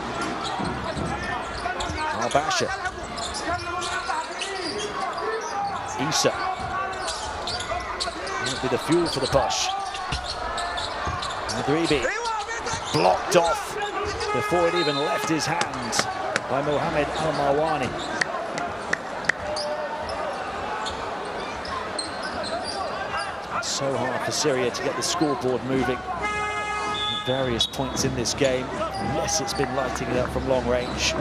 A: Basha. Isa. Might be the fuel for the push. Madribi. Blocked off before it even left his hands by Mohammed Al-Marwani. It's so hard for Syria to get the scoreboard moving at various points in this game, unless it's been lighting it up from long range.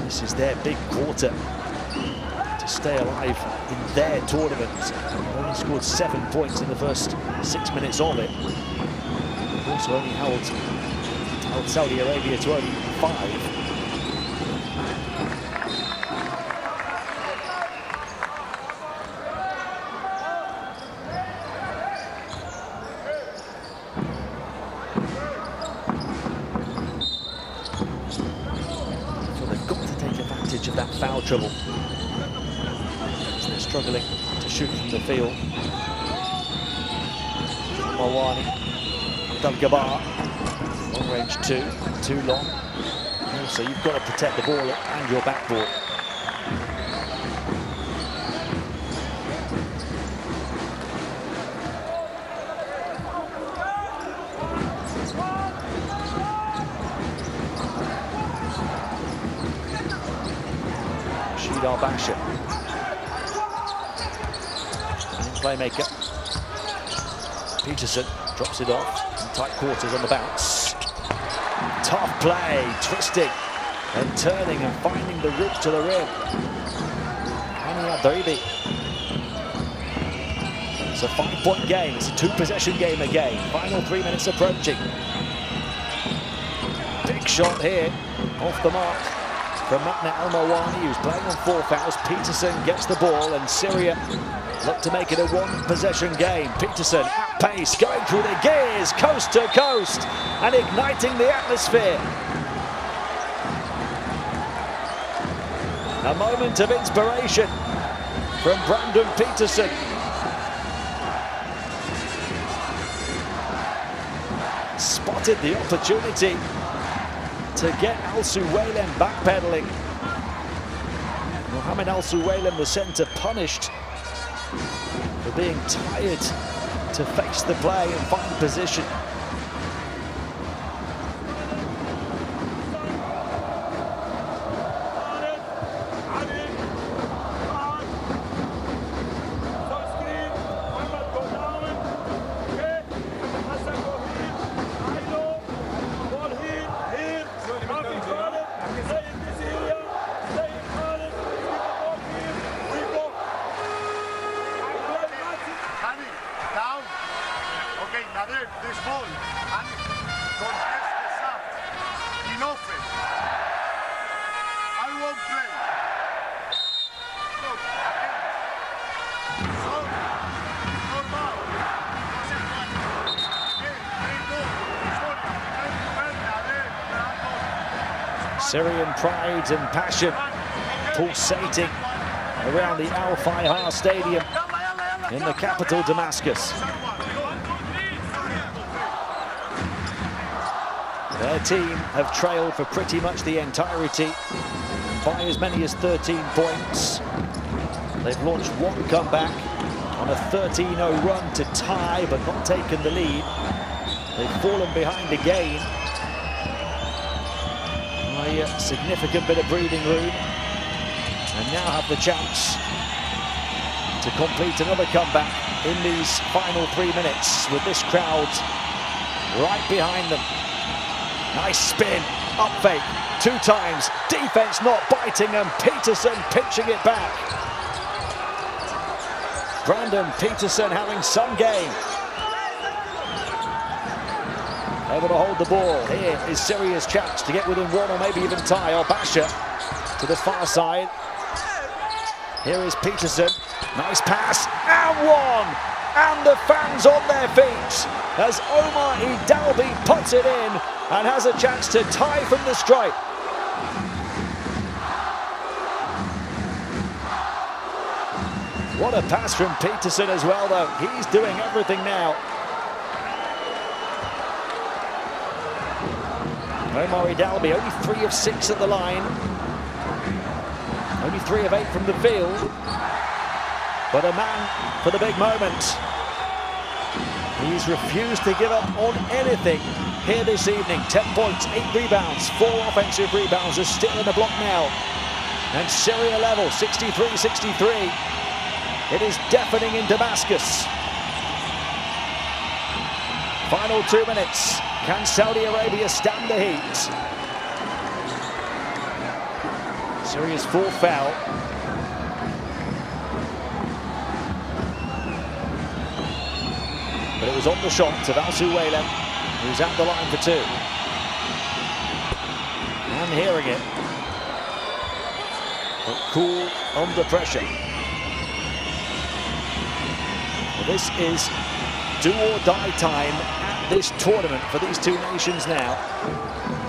A: This is their big quarter to stay alive in their tournament. They've only scored 7 points in the first 6 minutes of it. They've also only held Saudi Arabia to only 5. Of that foul trouble. They're struggling to shoot from the field. Marwani, Abdel-Gabbar, long range 2, too long. So you've got to protect the ball and your backboard. Basha. Playmaker. Peterson drops it off in tight quarters on the bounce. Tough play, twisting and turning and finding the route to the rim. Adribi. It's a 5-point game. It's a 2-possession game again. Final 3 minutes approaching. Big shot here, off the mark. from Matna El-Mawani, who's playing on 4 fouls. Peterson gets the ball, and Syria look to make it a 1-possession game. Peterson at pace, going through the gears, coast to coast, and igniting the atmosphere. A moment of inspiration from Brandon Peterson. Spotted the opportunity to get Al Suwaylem backpedaling. Mohamed Al Suwaylem, the centre, punished for being tired to face the play and find position.
C: This ball and contest the shot. Enough it. I won't play. Look, again. So, normal.
A: Syrian pride and passion pulsating around the Al Fayha Stadium in the capital, Damascus. Their team have trailed for pretty much the entirety by as many as 13 points. They've launched one comeback on a 13-0 run to tie, but not taken the lead. They've fallen behind again. A significant bit of breathing room, and now have the chance to complete another comeback in these final 3 minutes with this crowd right behind them. Nice spin, up fake, 2 times, defense not biting, and Peterson pinching it back. Brandon Peterson having some game. Able to hold the ball. Here is Syria's chance to get within 1 or maybe even tie. Al-Basha to the far side. Here is Peterson. Nice pass, and 1! And the fans on their feet as Omar Idalbi puts it in and has a chance to tie from the stripe. What a pass from Peterson as well, though. He's doing everything now. Omar Idalbi, only 3 of 6 at the line. Only 3 of 8 from the field. But a man for the big moment. He's refused to give up on anything here this evening. 10 points, 8 rebounds, 4 offensive rebounds. Are still in the block now. And Syria level, 63-63. It is deafening in Damascus. Final 2 minutes. Can Saudi Arabia stand the heat? Syria's 4th foul. But it was on the shot of Al Suwaylem, who's at the line for 2. And hearing it. But cool under pressure. Well, this is do or die time at this tournament for these 2 nations now.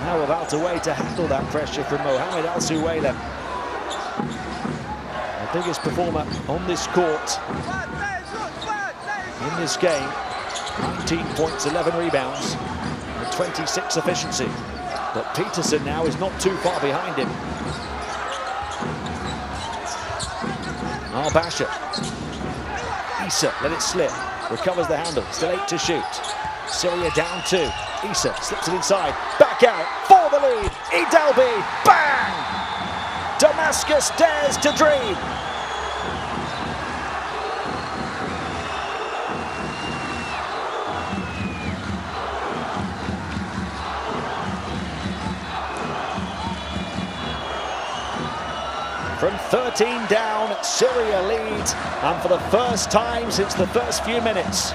A: How about a way to handle that pressure from Mohamed Al Suwaylem, the biggest performer on this court in this game. 19 points, 11 rebounds, and 26 efficiency. But Peterson now is not too far behind him. Al-Basha. Issa let it slip, recovers the handle, still 8 to shoot. Syria down 2. Issa slips it inside, back out for the lead. Idalbi, bang! Damascus dares to dream. From 13 down, Syria leads, and for the first time since the first few minutes.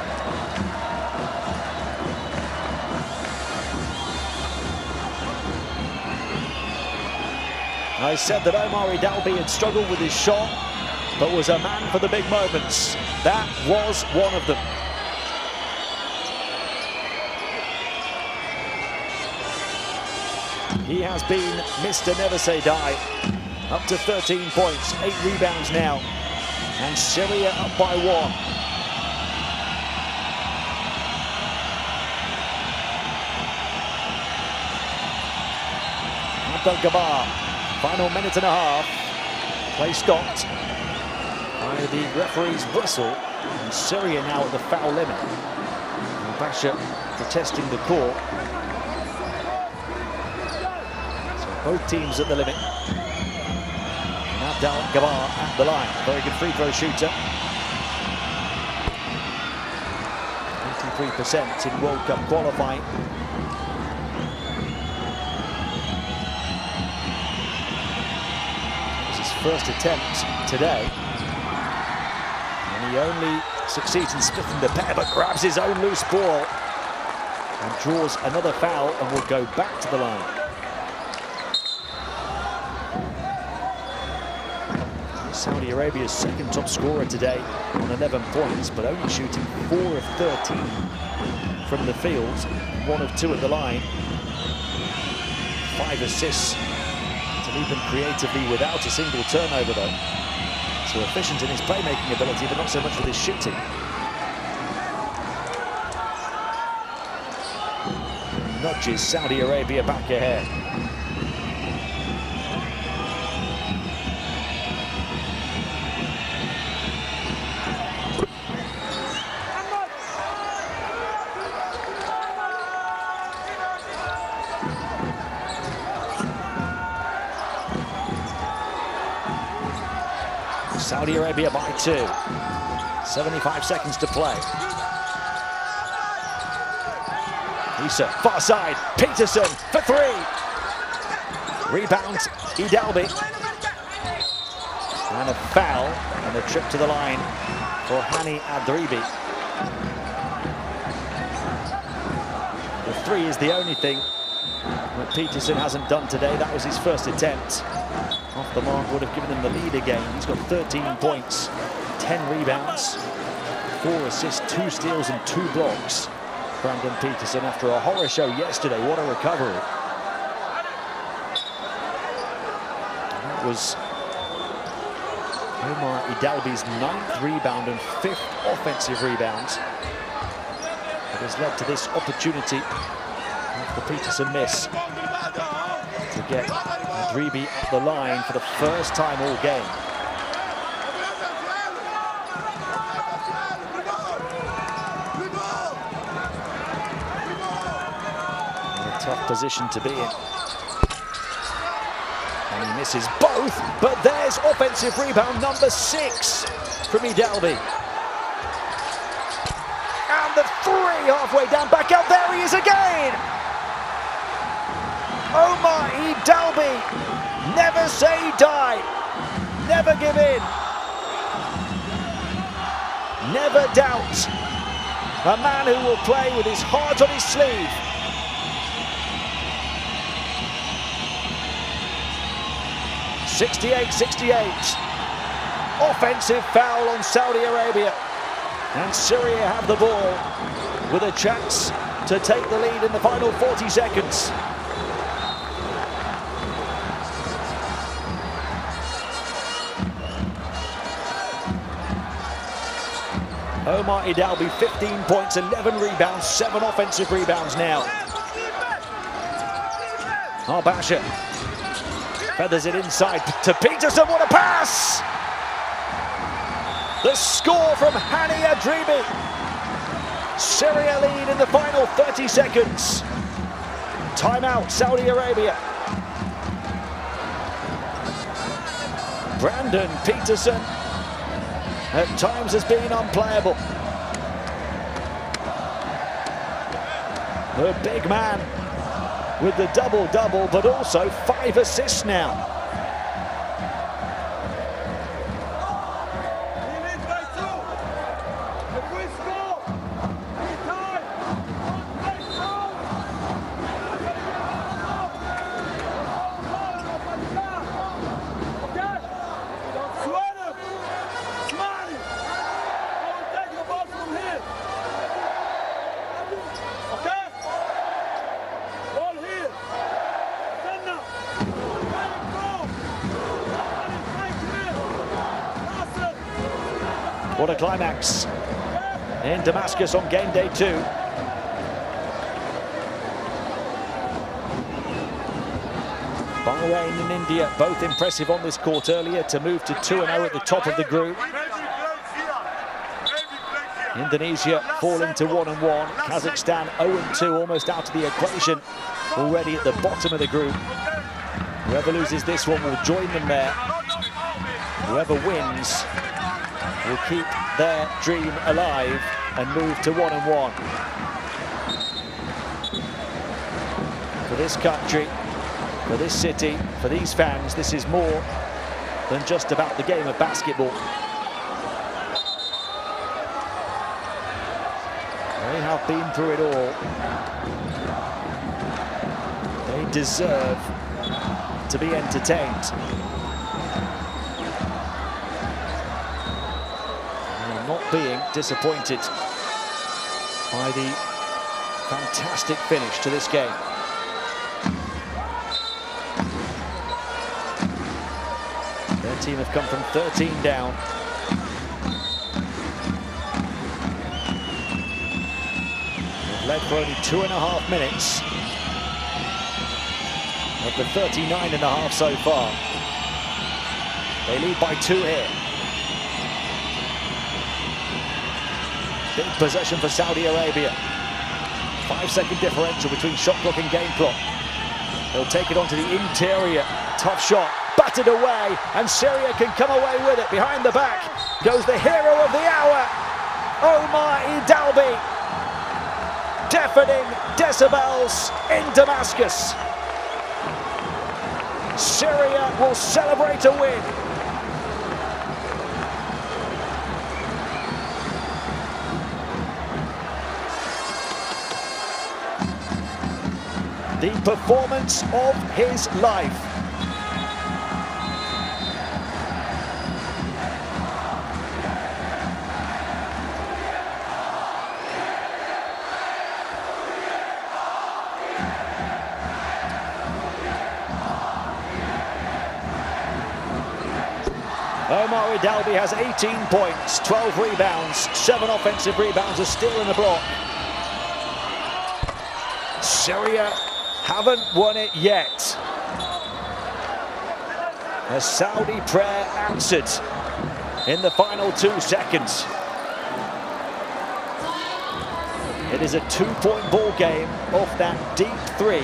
A: I said that Omar Hidalbi had struggled with his shot, but was a man for the big moments. That was one of them. He has been Mr. Never Say Die. Up to 13 points, 8 rebounds now. And Syria up by 1. Abdel-Jabbar, final minute and a half. Play stopped by the referee's whistle. And Syria now at the foul limit. And Basha protesting the call. So both teams at the limit. And Abdel-Jabbar at the line. Very good free throw shooter. 83% in World Cup qualifying. First attempt today, and he only succeeds in splitting the pair, but grabs his own loose ball and draws another foul and will go back to the line. Saudi Arabia's second top scorer today on 11 points, but only shooting 4 of 13 from the field, 1 of 2 at the line. 5 assists. To lead them creatively without a single turnover, though. So efficient in his playmaking ability, but not so much with his shooting. Nudges Saudi Arabia back ahead. Saudi Arabia by 2. 75 seconds to play. Issa, far side. Peterson for 3. Rebound, Hidalbi. And a foul, and a trip to the line for Hani Adribi. The 3 is the only thing that Peterson hasn't done today. That was his first attempt. Off the mark would have given them the lead again. He's got 13 points, 10 rebounds, 4 assists, 2 steals and 2 blocks. Brandon Peterson after a horror show yesterday. What a recovery. And that was Omar Hidalbi's 9th rebound and 5th offensive rebound. It has led to this opportunity after Peterson miss to get Adribi at the line for the first time all game. A tough position to be in. And he misses both, but there's offensive rebound number 6 from Hidalbi. And the 3 halfway down, back out, there he is again! Omar Hidalbi, never say die, never give in, never doubt. A man who will play with his heart on his sleeve. .68-68. Offensive foul on Saudi Arabia. And Syria have the ball with a chance to take the lead in the final 40 seconds. Omar Hidalbi, 15 points, 11 rebounds, 7 offensive rebounds now. Basha feathers it inside to Peterson. What a pass! The score from Hani Adribi. Syria lead in the final 30 seconds. Timeout, Saudi Arabia. Brandon Peterson at times has been unplayable. The big man with the double-double, but also 5 assists now. What a climax in Damascus on game day 2. Bahrain and India both impressive on this court earlier to move to 2-0 at the top of the group. Indonesia falling to 1-1. Kazakhstan 0-2, almost out of the equation, already at the bottom of the group. Whoever loses this one will join them there. Whoever wins will keep their dream alive and move to 1-1. For this country, for this city, for these fans, this is more than just about the game of basketball. They have been through it all. They deserve to be entertained. And not being disappointed by the fantastic finish to this game. Their team have come from 13 down. They've led for only 2.5 minutes of the 39.5 so far. They lead by 2 here. Big possession for Saudi Arabia. 5-second differential between shot clock and game clock. They'll take it onto the interior. Tough shot, batted away, and Syria can come away with it. Behind the back goes the hero of the hour, Omar Idalbi. Deafening decibels in Damascus. Syria will celebrate a win. The performance of his life. Omar Idalbi has 18 points, 12 rebounds, 7 offensive rebounds, a steal and a block. Syria haven't won it yet. A Saudi prayer answered in the final 2 seconds. It is a 2-point ball game off that deep 3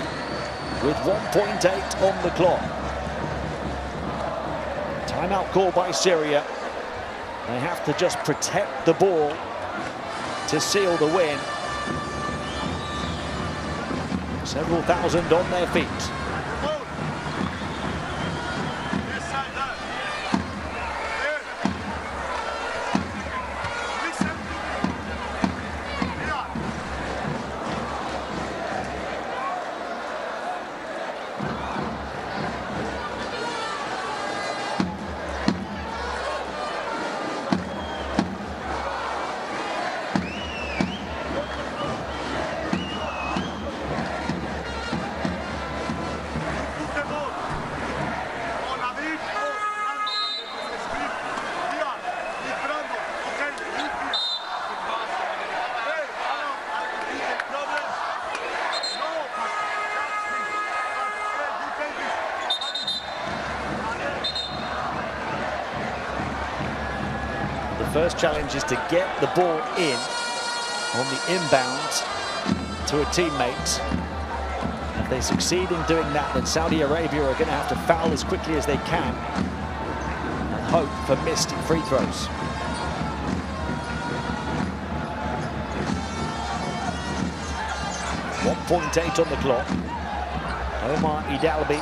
A: with 1.8 on the clock. Timeout called by Syria. They have to just protect the ball to seal the win. Several thousand on their feet. First challenge is to get the ball in on the inbound to a teammate. If they succeed in doing that, then Saudi Arabia are going to have to foul as quickly as they can and hope for missed free throws. .8 on the clock. Omar Idalbi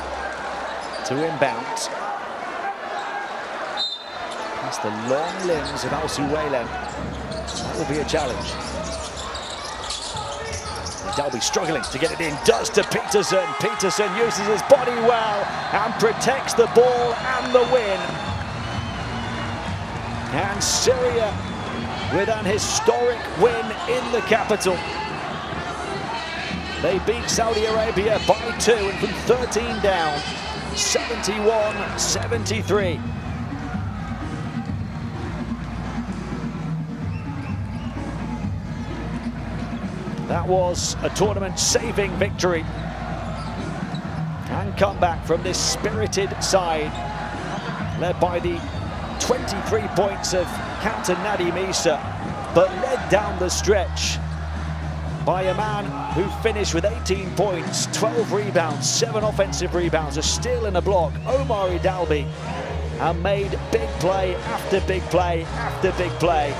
A: to inbound. Past the long limbs of Al-Suwaylem. That will be a challenge. Idalbi struggling to get it in, does to Peterson. Peterson uses his body well and protects the ball and the win. And Syria with an historic win in the capital. They beat Saudi Arabia by 2 and from 13 down, 71-73. That was a tournament-saving victory and comeback from this spirited side, led by the 23 points of captain Nadim Issa, but led down the stretch by a man who finished with 18 points, 12 rebounds, 7 offensive rebounds, a steal and a block, Omar Idalbi, and made big play after big play after big play.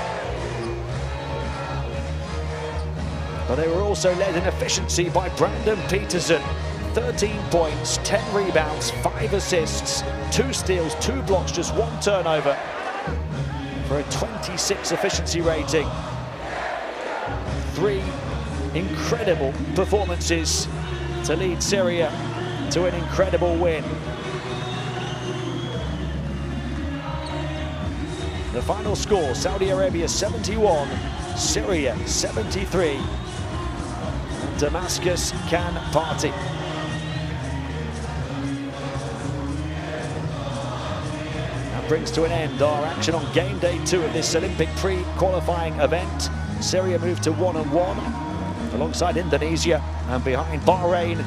A: But they were also led in efficiency by Brandon Peterson. 13 points, 10 rebounds, 5 assists, 2 steals, 2 blocks, just 1 turnover for a 26 efficiency rating. 3 incredible performances to lead Syria to an incredible win. The final score, Saudi Arabia 71, Syria 73. Damascus can party. That brings to an end our action on game day 2 of this Olympic pre-qualifying event. Syria moved to 1-1 alongside Indonesia and behind Bahrain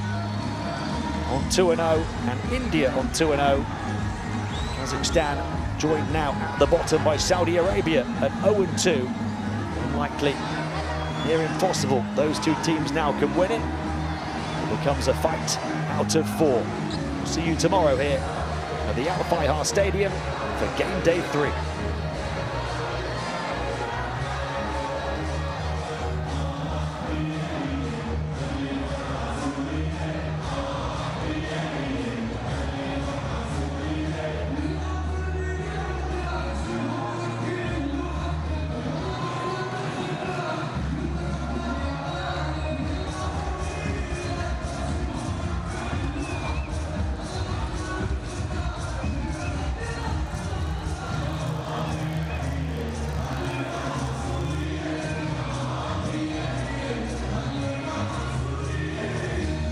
A: on 2-0 and India on 2-0. Kazakhstan joined now at the bottom by Saudi Arabia at 0-2. Unlikely, near impossible, those two teams now can win it. It becomes a fight out of 4. See you tomorrow here at the Al Fayha Stadium for game day 3.